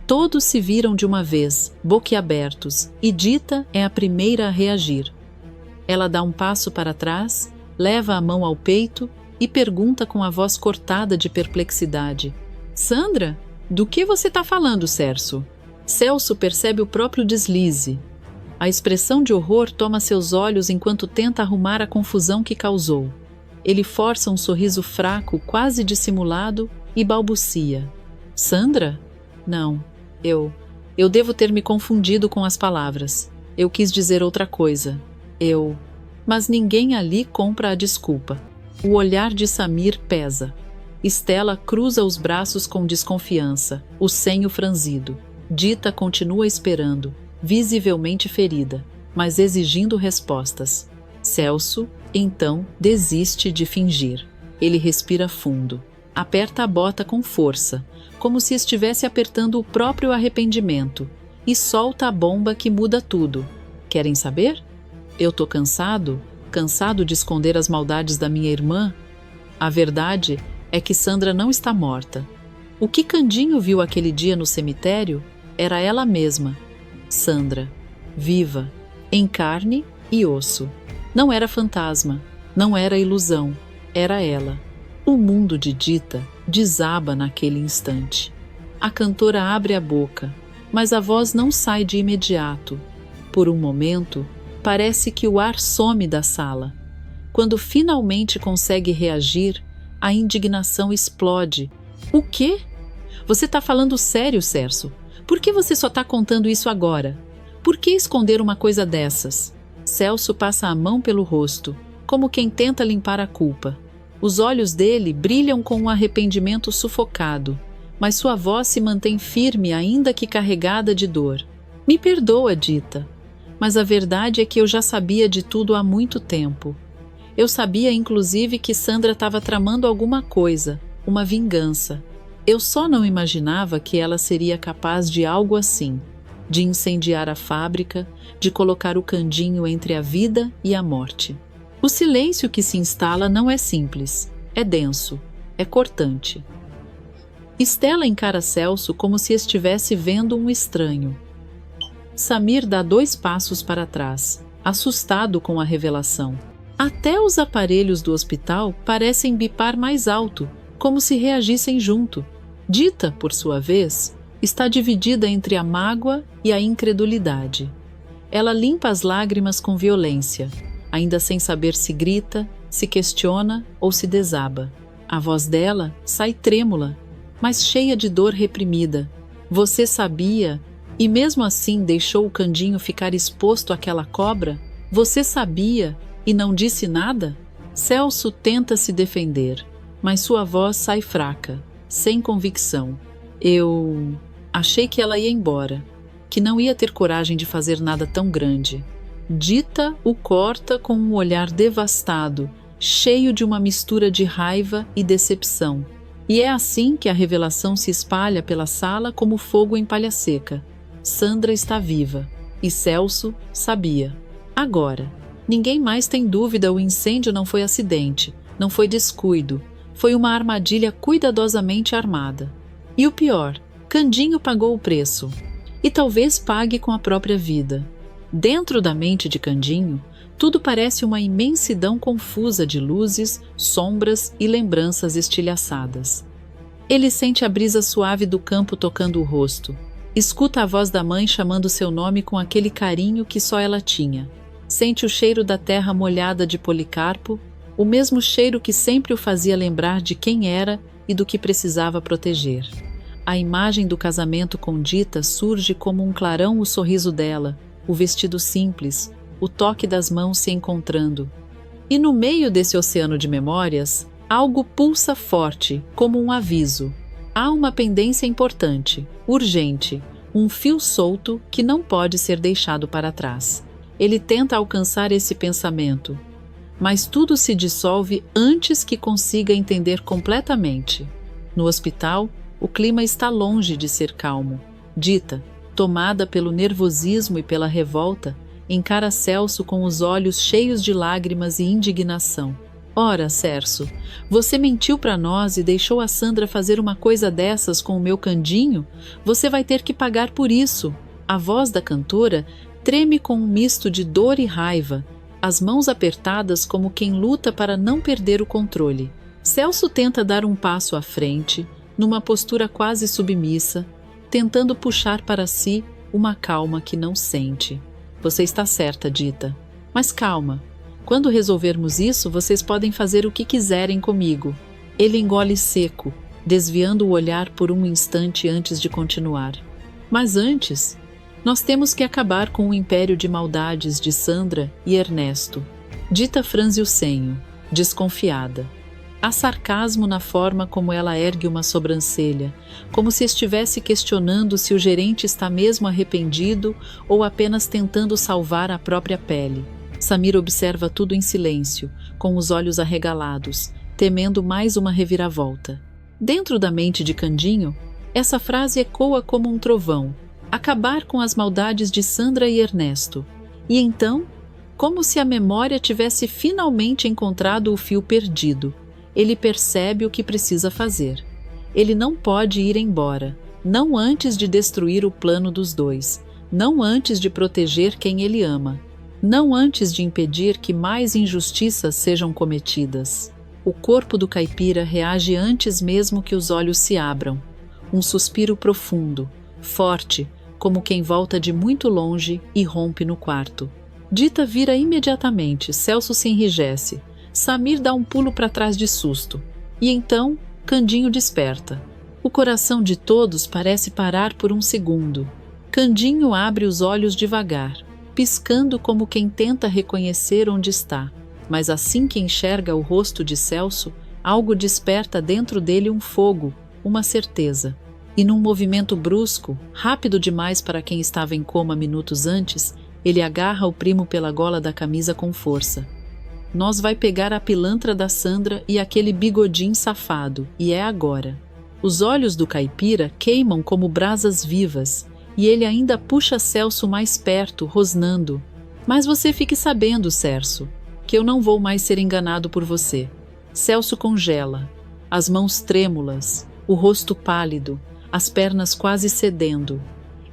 Todos se viram de uma vez, boquiabertos, e Dita é a primeira a reagir. Ela dá um passo para trás, leva a mão ao peito e pergunta com a voz cortada de perplexidade: Sandra, do que você está falando, Celso? Celso percebe o próprio deslize. A expressão de horror toma seus olhos enquanto tenta arrumar a confusão que causou. Ele força um sorriso fraco, quase dissimulado, e balbucia: Sandra? Não, eu devo ter me confundido com as palavras. Eu quis dizer outra coisa. Mas ninguém ali compra a desculpa. O olhar de Samir pesa. Estela cruza os braços com desconfiança, o senho franzido. Dita continua esperando, visivelmente ferida, mas exigindo respostas. Celso, então, desiste de fingir. Ele respira fundo. Aperta a bota com força, como se estivesse apertando o próprio arrependimento, e solta a bomba que muda tudo. Querem saber? Eu tô cansado de esconder as maldades da minha irmã. A verdade é que Sandra não está morta. O que Candinho viu aquele dia no cemitério era ela mesma, Sandra, viva, em carne e osso. Não era fantasma, não era ilusão, era ela. O mundo de Dita desaba naquele instante. A cantora abre a boca, mas a voz não sai de imediato. Por um momento, parece que o ar some da sala. Quando finalmente consegue reagir, a indignação explode. O quê? Você está falando sério, Celso? Por que você só está contando isso agora? Por que esconder uma coisa dessas? Celso passa a mão pelo rosto, como quem tenta limpar a culpa. Os olhos dele brilham com um arrependimento sufocado, mas sua voz se mantém firme, ainda que carregada de dor. Me perdoa, Dita, mas a verdade é que eu já sabia de tudo há muito tempo. Eu sabia, inclusive, que Sandra estava tramando alguma coisa, uma vingança. Eu só não imaginava que ela seria capaz de algo assim, de incendiar a fábrica, de colocar o Candinho entre a vida e a morte. O silêncio que se instala não é simples, é denso, é cortante. Estela encara Celso como se estivesse vendo um estranho. Samir dá 2 passos para trás, assustado com a revelação. Até os aparelhos do hospital parecem bipar mais alto, como se reagissem junto. Dita, por sua vez, está dividida entre a mágoa e a incredulidade. Ela limpa as lágrimas com violência, ainda sem saber se grita, se questiona ou se desaba. A voz dela sai trêmula, mas cheia de dor reprimida. Você sabia, e mesmo assim deixou o Candinho ficar exposto àquela cobra? Você sabia e não disse nada? Celso tenta se defender, mas sua voz sai fraca, sem convicção. Eu achei que ela ia embora, que não ia ter coragem de fazer nada tão grande. Dita o corta com um olhar devastado, cheio de uma mistura de raiva e decepção. E é assim que a revelação se espalha pela sala como fogo em palha seca. Sandra está viva, e Celso sabia. Agora, ninguém mais tem dúvida, o incêndio não foi acidente, não foi descuido, foi uma armadilha cuidadosamente armada. E o pior, Candinho pagou o preço, e talvez pague com a própria vida. Dentro da mente de Candinho, tudo parece uma imensidão confusa de luzes, sombras e lembranças estilhaçadas. Ele sente a brisa suave do campo tocando o rosto. Escuta a voz da mãe chamando seu nome com aquele carinho que só ela tinha. Sente o cheiro da terra molhada de Policarpo, o mesmo cheiro que sempre o fazia lembrar de quem era e do que precisava proteger. A imagem do casamento com Dita surge como um clarão o sorriso dela, o vestido simples, o toque das mãos se encontrando. E no meio desse oceano de memórias, algo pulsa forte, como um aviso. Há uma pendência importante, urgente, um fio solto que não pode ser deixado para trás. Ele tenta alcançar esse pensamento, mas tudo se dissolve antes que consiga entender completamente. No hospital, o clima está longe de ser calmo. Dita, tomada pelo nervosismo e pela revolta, encara Celso com os olhos cheios de lágrimas e indignação. Ora, Cerso, você mentiu para nós e deixou a Sandra fazer uma coisa dessas com o meu Candinho? Você vai ter que pagar por isso. A voz da cantora treme com um misto de dor e raiva, as mãos apertadas como quem luta para não perder o controle. Celso tenta dar um passo à frente, numa postura quase submissa, tentando puxar para si uma calma que não sente. Você está certa, Dita. Mas calma. Quando resolvermos isso, vocês podem fazer o que quiserem comigo. Ele engole seco, desviando o olhar por um instante antes de continuar. Mas antes, nós temos que acabar com o império de maldades de Sandra e Ernesto. Dita franze o senho, desconfiada. Há sarcasmo na forma como ela ergue uma sobrancelha, como se estivesse questionando se o gerente está mesmo arrependido ou apenas tentando salvar a própria pele. Samir observa tudo em silêncio, com os olhos arregalados, temendo mais uma reviravolta. Dentro da mente de Candinho, essa frase ecoa como um trovão: acabar com as maldades de Sandra e Ernesto. E então, como se a memória tivesse finalmente encontrado o fio perdido, ele percebe o que precisa fazer. Ele não pode ir embora, não antes de destruir o plano dos dois, não antes de proteger quem ele ama, não antes de impedir que mais injustiças sejam cometidas. O corpo do caipira reage antes mesmo que os olhos se abram. Um suspiro profundo, forte, como quem volta de muito longe e rompe no quarto. Dita vira imediatamente, Celso se enrijece. Samir dá um pulo para trás de susto. E então, Candinho desperta. O coração de todos parece parar por um segundo. Candinho abre os olhos devagar, piscando como quem tenta reconhecer onde está. Mas assim que enxerga o rosto de Celso, algo desperta dentro dele um fogo, uma certeza. E num movimento brusco, rápido demais para quem estava em coma minutos antes, ele agarra o primo pela gola da camisa com força. Nós vai pegar a pilantra da Sandra e aquele bigodinho safado, e é agora. Os olhos do caipira queimam como brasas vivas, e ele ainda puxa Celso mais perto, rosnando. Mas você fique sabendo, Cerso, que eu não vou mais ser enganado por você. Celso congela, as mãos trêmulas, o rosto pálido, as pernas quase cedendo.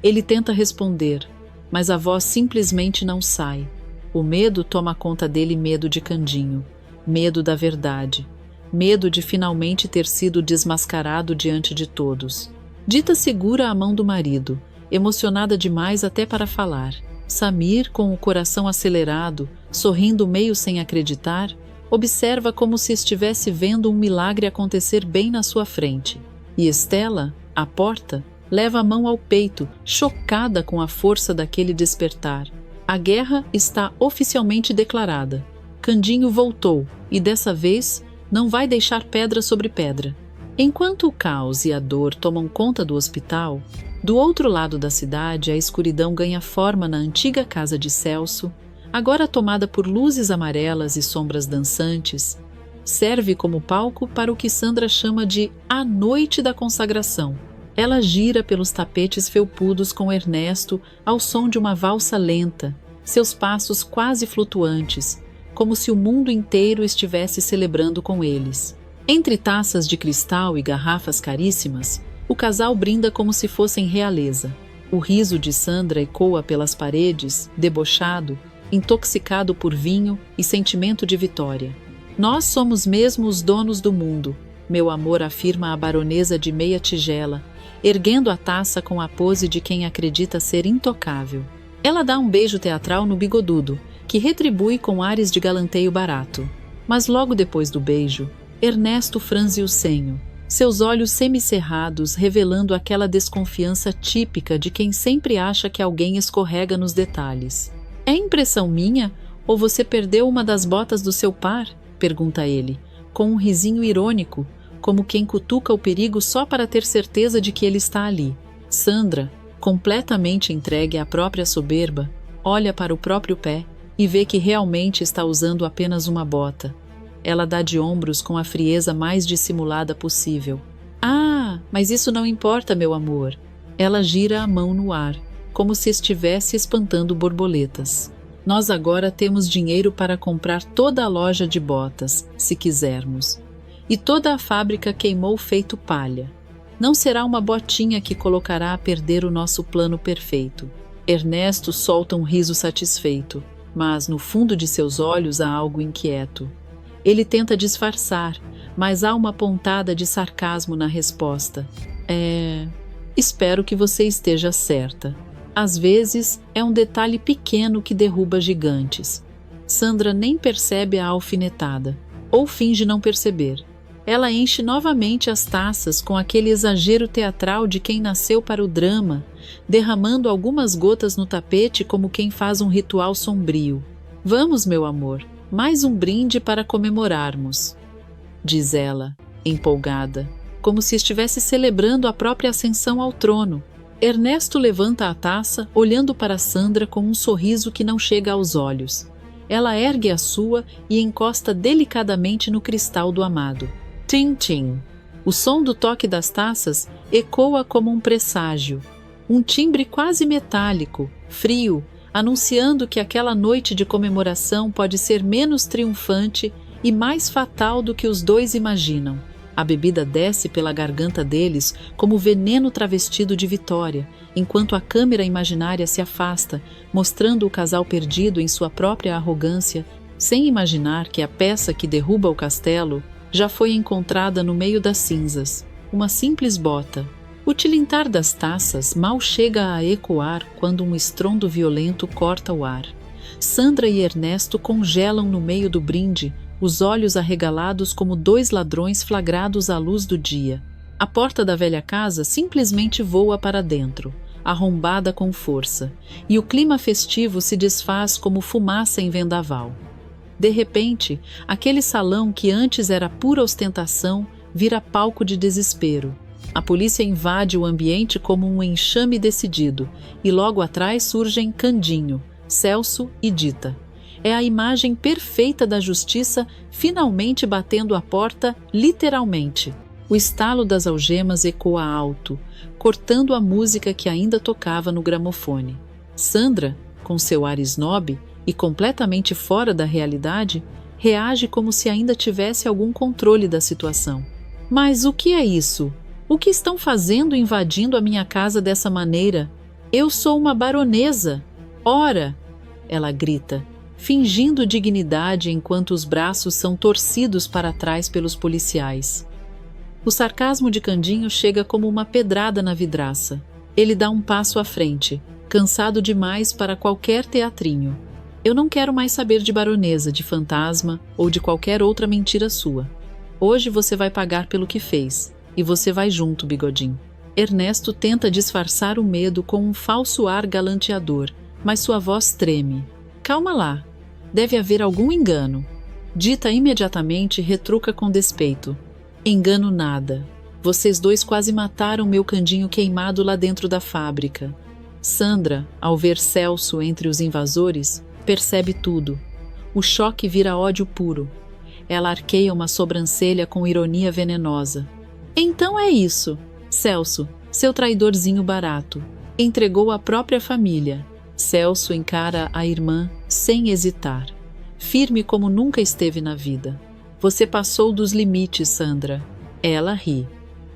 Ele tenta responder, mas a voz simplesmente não sai. O medo toma conta dele, medo de Candinho, medo da verdade, medo de finalmente ter sido desmascarado diante de todos. Dita segura a mão do marido, emocionada demais até para falar. Samir, com o coração acelerado, sorrindo meio sem acreditar, observa como se estivesse vendo um milagre acontecer bem na sua frente. E Estela, à porta, leva a mão ao peito, chocada com a força daquele despertar. A guerra está oficialmente declarada. Candinho voltou e, dessa vez, não vai deixar pedra sobre pedra. Enquanto o caos e a dor tomam conta do hospital, do outro lado da cidade a escuridão ganha forma na antiga casa de Celso, agora tomada por luzes amarelas e sombras dançantes, serve como palco para o que Sandra chama de A Noite da Consagração. Ela gira pelos tapetes felpudos com Ernesto ao som de uma valsa lenta, seus passos quase flutuantes, como se o mundo inteiro estivesse celebrando com eles. Entre taças de cristal e garrafas caríssimas, o casal brinda como se fossem realeza. O riso de Sandra ecoa pelas paredes, debochado, intoxicado por vinho e sentimento de vitória. Nós somos mesmo os donos do mundo. meu amor, afirma a baronesa de meia tigela, erguendo a taça com a pose de quem acredita ser intocável. Ela dá um beijo teatral no bigodudo, que retribui com ares de galanteio barato. Mas logo depois do beijo, Ernesto franze o senho, seus olhos semicerrados revelando aquela desconfiança típica de quem sempre acha que alguém escorrega nos detalhes. É impressão minha ou você perdeu uma das botas do seu par? Pergunta ele, com um risinho irônico, como quem cutuca o perigo só para ter certeza de que ele está ali. Sandra, completamente entregue à própria soberba, olha para o próprio pé e vê que realmente está usando apenas uma bota. Ela dá de ombros com a frieza mais dissimulada possível. Ah, mas isso não importa, meu amor. Ela gira a mão no ar, como se estivesse espantando borboletas. Nós agora temos dinheiro para comprar toda a loja de botas, se quisermos. E toda a fábrica queimou feito palha. Não será uma botinha que colocará a perder o nosso plano perfeito. Ernesto solta um riso satisfeito, mas no fundo de seus olhos há algo inquieto. Ele tenta disfarçar, mas há uma pontada de sarcasmo na resposta. Espero que você esteja certa. Às vezes, é um detalhe pequeno que derruba gigantes. Sandra nem percebe a alfinetada, ou finge não perceber. Ela enche novamente as taças com aquele exagero teatral de quem nasceu para o drama, derramando algumas gotas no tapete como quem faz um ritual sombrio. Vamos, meu amor. Mais um brinde para comemorarmos, diz ela, empolgada, como se estivesse celebrando a própria ascensão ao trono. Ernesto levanta a taça, olhando para Sandra com um sorriso que não chega aos olhos. Ela ergue a sua e encosta delicadamente no cristal do amado. Tim-tim! O som do toque das taças ecoa como um presságio, um timbre quase metálico, frio, anunciando que aquela noite de comemoração pode ser menos triunfante e mais fatal do que os dois imaginam. A bebida desce pela garganta deles como veneno travestido de vitória, enquanto a câmera imaginária se afasta, mostrando o casal perdido em sua própria arrogância, sem imaginar que a peça que derruba o castelo já foi encontrada no meio das cinzas, uma simples bota. O tilintar das taças mal chega a ecoar quando um estrondo violento corta o ar. Sandra e Ernesto congelam no meio do brinde, os olhos arregalados como dois ladrões flagrados à luz do dia. A porta da velha casa simplesmente voa para dentro, arrombada com força, e o clima festivo se desfaz como fumaça em vendaval. De repente, aquele salão que antes era pura ostentação vira palco de desespero. A polícia invade o ambiente como um enxame decidido, e logo atrás surgem Candinho, Celso e Dita. É a imagem perfeita da justiça finalmente batendo a porta, literalmente. O estalo das algemas ecoa alto, cortando a música que ainda tocava no gramofone. Sandra, com seu ar snob e completamente fora da realidade, reage como se ainda tivesse algum controle da situação. Mas o que é isso? O que estão fazendo invadindo a minha casa dessa maneira? Eu sou uma baronesa! Ora! Ela grita, fingindo dignidade enquanto os braços são torcidos para trás pelos policiais. O sarcasmo de Candinho chega como uma pedrada na vidraça. Ele dá um passo à frente, cansado demais para qualquer teatrinho. Eu não quero mais saber de baronesa, de fantasma ou de qualquer outra mentira sua. Hoje você vai pagar pelo que fez. E você vai junto, bigodinho. Ernesto tenta disfarçar o medo com um falso ar galanteador, mas sua voz treme. Calma lá. Deve haver algum engano. Dita imediatamente retruca com despeito. Engano nada. Vocês dois quase mataram meu Candinho queimado lá dentro da fábrica. Sandra, ao ver Celso entre os invasores, percebe tudo. O choque vira ódio puro. Ela arqueia uma sobrancelha com ironia venenosa. Então é isso. Celso, seu traidorzinho barato, entregou a própria família. Celso encara a irmã sem hesitar, firme como nunca esteve na vida. Você passou dos limites, Sandra. Ela ri.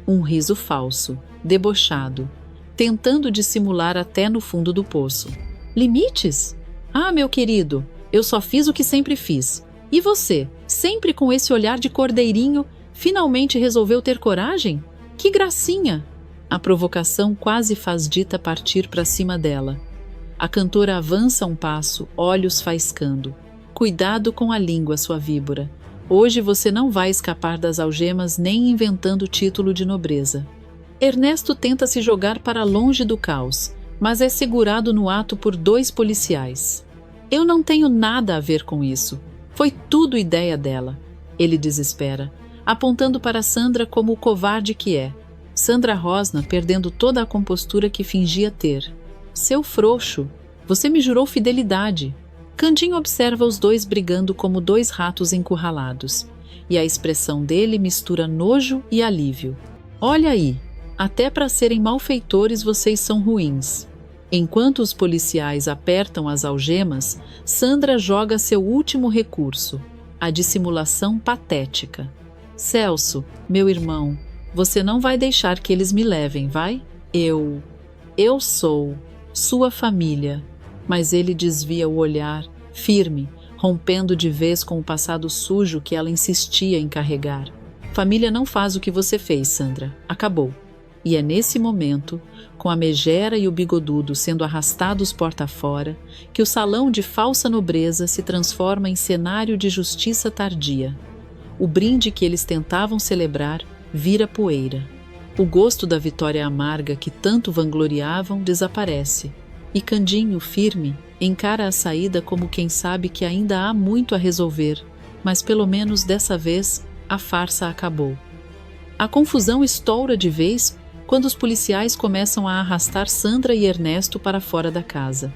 Um riso falso, debochado, tentando dissimular até no fundo do poço. Limites? Ah, meu querido, eu só fiz o que sempre fiz. E você, sempre com esse olhar de cordeirinho, Finalmente resolveu ter coragem? Que gracinha! A provocação quase faz Dita partir para cima dela. A cantora avança um passo, olhos faiscando. Cuidado com a língua, sua víbora. Hoje você não vai escapar das algemas nem inventando título de nobreza. Ernesto tenta se jogar para longe do caos, mas é segurado no ato por 2 policiais. Eu não tenho nada a ver com isso. Foi tudo ideia dela. Ele desespera, apontando para Sandra como o covarde que é. Sandra rosna, perdendo toda a compostura que fingia ter. Seu frouxo, você me jurou fidelidade. Candinho observa os 2 brigando como 2 ratos encurralados, e a expressão dele mistura nojo e alívio. Olha aí, até para serem malfeitores vocês são ruins. Enquanto os policiais apertam as algemas, Sandra joga seu último recurso, a dissimulação patética. Celso, meu irmão, você não vai deixar que eles me levem, vai? Eu sou sua família. Mas ele desvia o olhar, firme, rompendo de vez com o passado sujo que ela insistia em carregar. Família não faz o que você fez, Sandra. Acabou. E é nesse momento, com a megera e o bigodudo sendo arrastados porta fora, que o salão de falsa nobreza se transforma em cenário de justiça tardia. O brinde que eles tentavam celebrar vira poeira. O gosto da vitória amarga que tanto vangloriavam desaparece. E Candinho, firme, encara a saída como quem sabe que ainda há muito a resolver, mas pelo menos dessa vez a farsa acabou. A confusão estoura de vez quando os policiais começam a arrastar Sandra e Ernesto para fora da casa.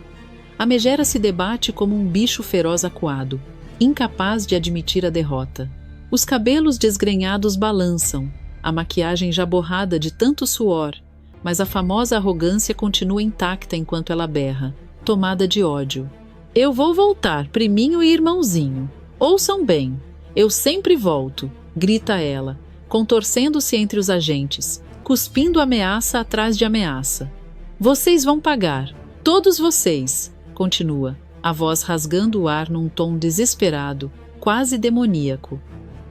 A megera se debate como um bicho feroz acuado, incapaz de admitir a derrota. Os cabelos desgrenhados balançam, a maquiagem já borrada de tanto suor, mas a famosa arrogância continua intacta enquanto ela berra, tomada de ódio. Eu vou voltar, priminho e irmãozinho. Ouçam bem, eu sempre volto, grita ela, contorcendo-se entre os agentes, cuspindo ameaça atrás de ameaça. Vocês vão pagar, todos vocês, continua, a voz rasgando o ar num tom desesperado, quase demoníaco.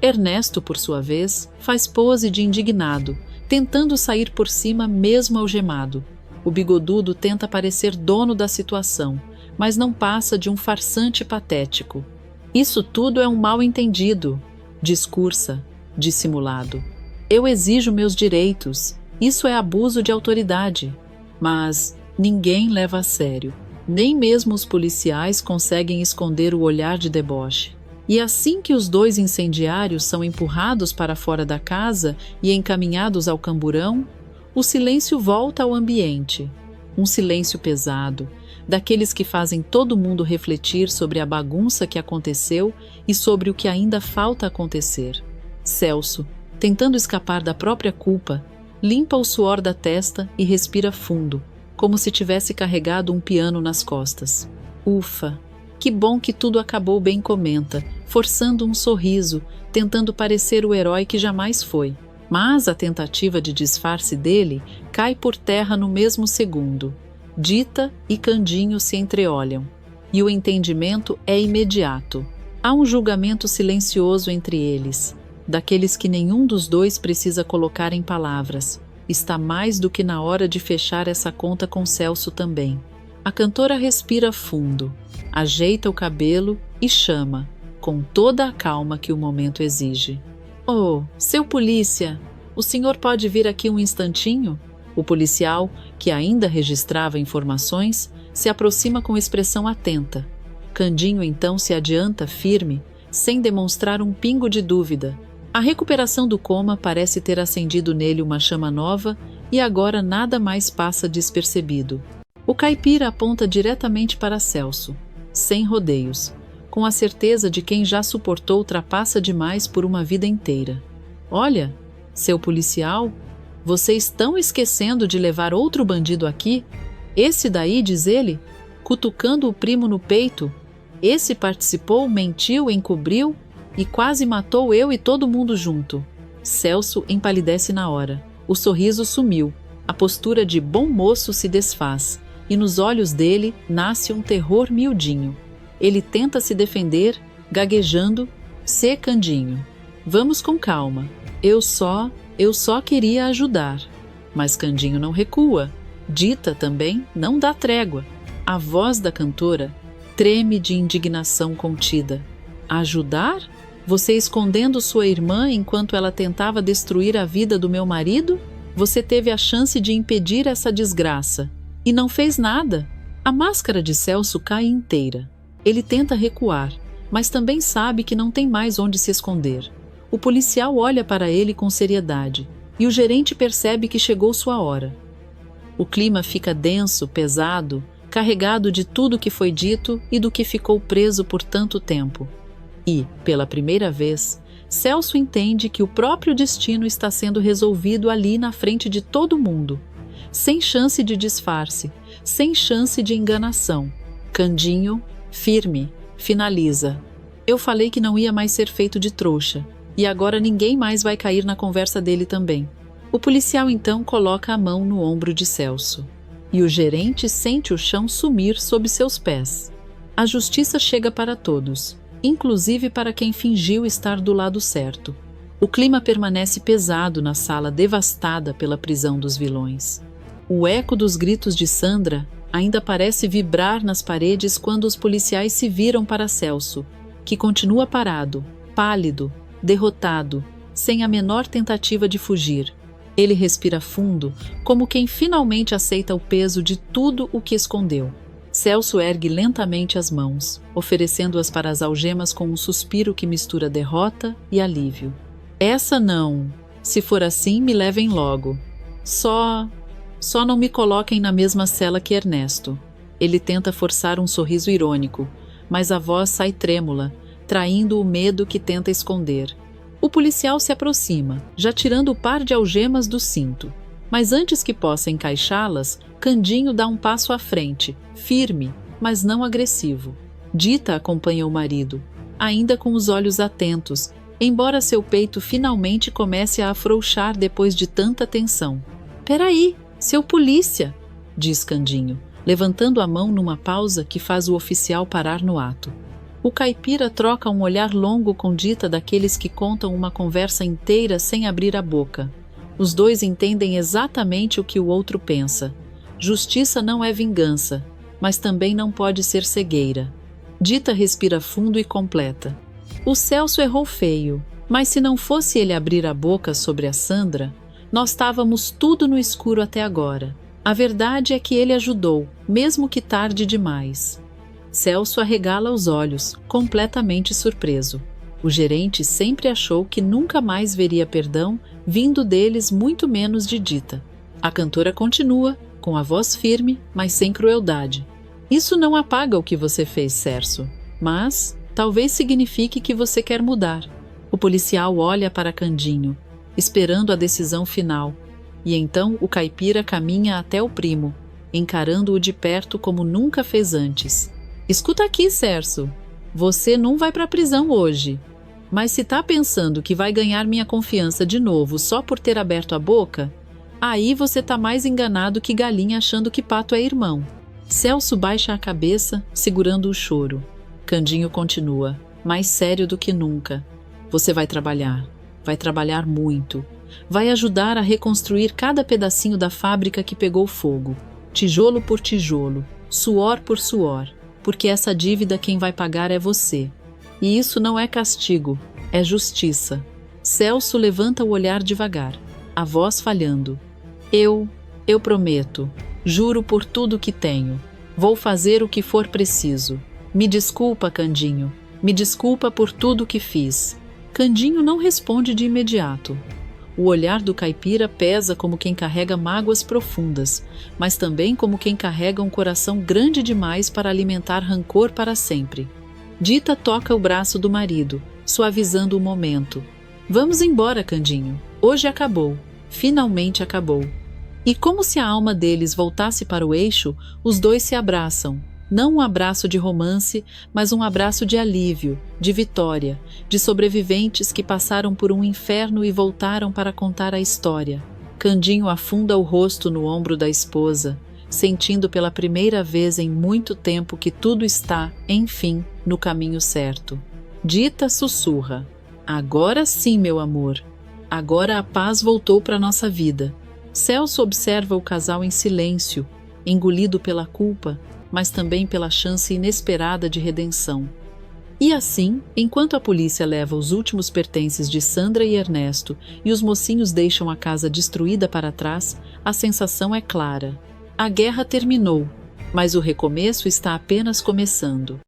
Ernesto, por sua vez, faz pose de indignado, tentando sair por cima mesmo algemado. O bigodudo tenta parecer dono da situação, mas não passa de um farsante patético. Isso tudo é um mal-entendido, discursa, dissimulado. Eu exijo meus direitos, isso é abuso de autoridade. Mas ninguém leva a sério. Nem mesmo os policiais conseguem esconder o olhar de deboche. E assim que os 2 incendiários são empurrados para fora da casa e encaminhados ao camburão, o silêncio volta ao ambiente. Um silêncio pesado, daqueles que fazem todo mundo refletir sobre a bagunça que aconteceu e sobre o que ainda falta acontecer. Celso, tentando escapar da própria culpa, limpa o suor da testa e respira fundo, como se tivesse carregado um piano nas costas. Ufa! Que bom que tudo acabou bem, comenta, forçando um sorriso, tentando parecer o herói que jamais foi. Mas a tentativa de disfarce dele cai por terra no mesmo segundo. Dita e Candinho se entreolham, e o entendimento é imediato. Há um julgamento silencioso entre eles, daqueles que nenhum dos 2 precisa colocar em palavras. Está mais do que na hora de fechar essa conta com Celso também. A cantora respira fundo, ajeita o cabelo e chama, com toda a calma que o momento exige. Oh, seu polícia, o senhor pode vir aqui um instantinho? O policial, que ainda registrava informações, se aproxima com expressão atenta. Candinho então se adianta firme, sem demonstrar um pingo de dúvida. A recuperação do coma parece ter acendido nele uma chama nova e agora nada mais passa despercebido. O caipira aponta diretamente para Celso, sem rodeios, com a certeza de quem já suportou trapaça demais por uma vida inteira. Olha, seu policial, vocês estão esquecendo de levar outro bandido aqui? Esse daí, diz ele, cutucando o primo no peito. Esse participou, mentiu, encobriu e quase matou eu e todo mundo junto. Celso empalidece na hora. O sorriso sumiu. A postura de bom moço se desfaz. E nos olhos dele nasce um terror miudinho. Ele tenta se defender, gaguejando, secandinho. Vamos com calma. Eu só queria ajudar. Mas Candinho não recua. Dita também não dá trégua. A voz da cantora treme de indignação contida. Ajudar? Você escondendo sua irmã enquanto ela tentava destruir a vida do meu marido? Você teve a chance de impedir essa desgraça e não fez nada. A máscara de Celso cai inteira. Ele tenta recuar, mas também sabe que não tem mais onde se esconder. O policial olha para ele com seriedade e o gerente percebe que chegou sua hora. O clima fica denso, pesado, carregado de tudo que foi dito e do que ficou preso por tanto tempo. E, pela primeira vez, Celso entende que o próprio destino está sendo resolvido ali na frente de todo mundo, sem chance de disfarce, sem chance de enganação. Candinho, firme, finaliza. Eu falei que não ia mais ser feito de trouxa, e agora ninguém mais vai cair na conversa dele também. O policial então coloca a mão no ombro de Celso, e o gerente sente o chão sumir sob seus pés. A justiça chega para todos, inclusive para quem fingiu estar do lado certo. O clima permanece pesado na sala devastada pela prisão dos vilões. O eco dos gritos de Sandra ainda parece vibrar nas paredes quando os policiais se viram para Celso, que continua parado, pálido, derrotado, sem a menor tentativa de fugir. Ele respira fundo, como quem finalmente aceita o peso de tudo o que escondeu. Celso ergue lentamente as mãos, oferecendo-as para as algemas com um suspiro que mistura derrota e alívio. Essa não. Se for assim, me levem logo. Só não me coloquem na mesma cela que Ernesto. Ele tenta forçar um sorriso irônico, mas a voz sai trêmula, traindo o medo que tenta esconder. O policial se aproxima, já tirando o par de algemas do cinto. Mas antes que possa encaixá-las, Candinho dá um passo à frente, firme, mas não agressivo. Dita acompanha o marido, ainda com os olhos atentos, embora seu peito finalmente comece a afrouxar depois de tanta tensão. Peraí, seu polícia, diz Candinho, levantando a mão numa pausa que faz o oficial parar no ato. O caipira troca um olhar longo com Dita daqueles que contam uma conversa inteira sem abrir a boca. Os dois entendem exatamente o que o outro pensa. Justiça não é vingança, mas também não pode ser cegueira. Dita respira fundo e completa. O Celso errou feio, mas se não fosse ele abrir a boca sobre a Sandra, nós estávamos tudo no escuro até agora. A verdade é que ele ajudou, mesmo que tarde demais. Celso arregala os olhos, completamente surpreso. O gerente sempre achou que nunca mais veria perdão vindo deles, muito menos de Dita. A cantora continua, com a voz firme, mas sem crueldade. Isso não apaga o que você fez, Celso, mas talvez signifique que você quer mudar. O policial olha para Candinho, esperando a decisão final, e então o caipira caminha até o primo, encarando-o de perto como nunca fez antes. Escuta aqui, Celso, você não vai para a prisão hoje. Mas se tá pensando que vai ganhar minha confiança de novo só por ter aberto a boca, aí você tá mais enganado que galinha achando que pato é irmão. Celso baixa a cabeça, segurando o choro. Candinho continua, mais sério do que nunca. Você vai trabalhar muito. Vai ajudar a reconstruir cada pedacinho da fábrica que pegou fogo, tijolo por tijolo, suor por suor, porque essa dívida quem vai pagar é você. E isso não é castigo, é justiça. Celso levanta o olhar devagar, a voz falhando. Eu prometo, juro por tudo que tenho. Vou fazer o que for preciso. Me desculpa, Candinho. Me desculpa por tudo que fiz. Candinho não responde de imediato. O olhar do caipira pesa como quem carrega mágoas profundas, mas também como quem carrega um coração grande demais para alimentar rancor para sempre. Dita toca o braço do marido, suavizando o momento. Vamos embora, Candinho. Hoje acabou. Finalmente acabou. E como se a alma deles voltasse para o eixo, os dois se abraçam. Não um abraço de romance, mas um abraço de alívio, de vitória, de sobreviventes que passaram por um inferno e voltaram para contar a história. Candinho afunda o rosto no ombro da esposa, sentindo pela primeira vez em muito tempo que tudo está, enfim, no caminho certo. Dita sussurra. Agora sim, meu amor. Agora a paz voltou para nossa vida. Celso observa o casal em silêncio, engolido pela culpa, mas também pela chance inesperada de redenção. E assim, enquanto a polícia leva os últimos pertences de Sandra e Ernesto e os mocinhos deixam a casa destruída para trás, a sensação é clara. A guerra terminou, mas o recomeço está apenas começando.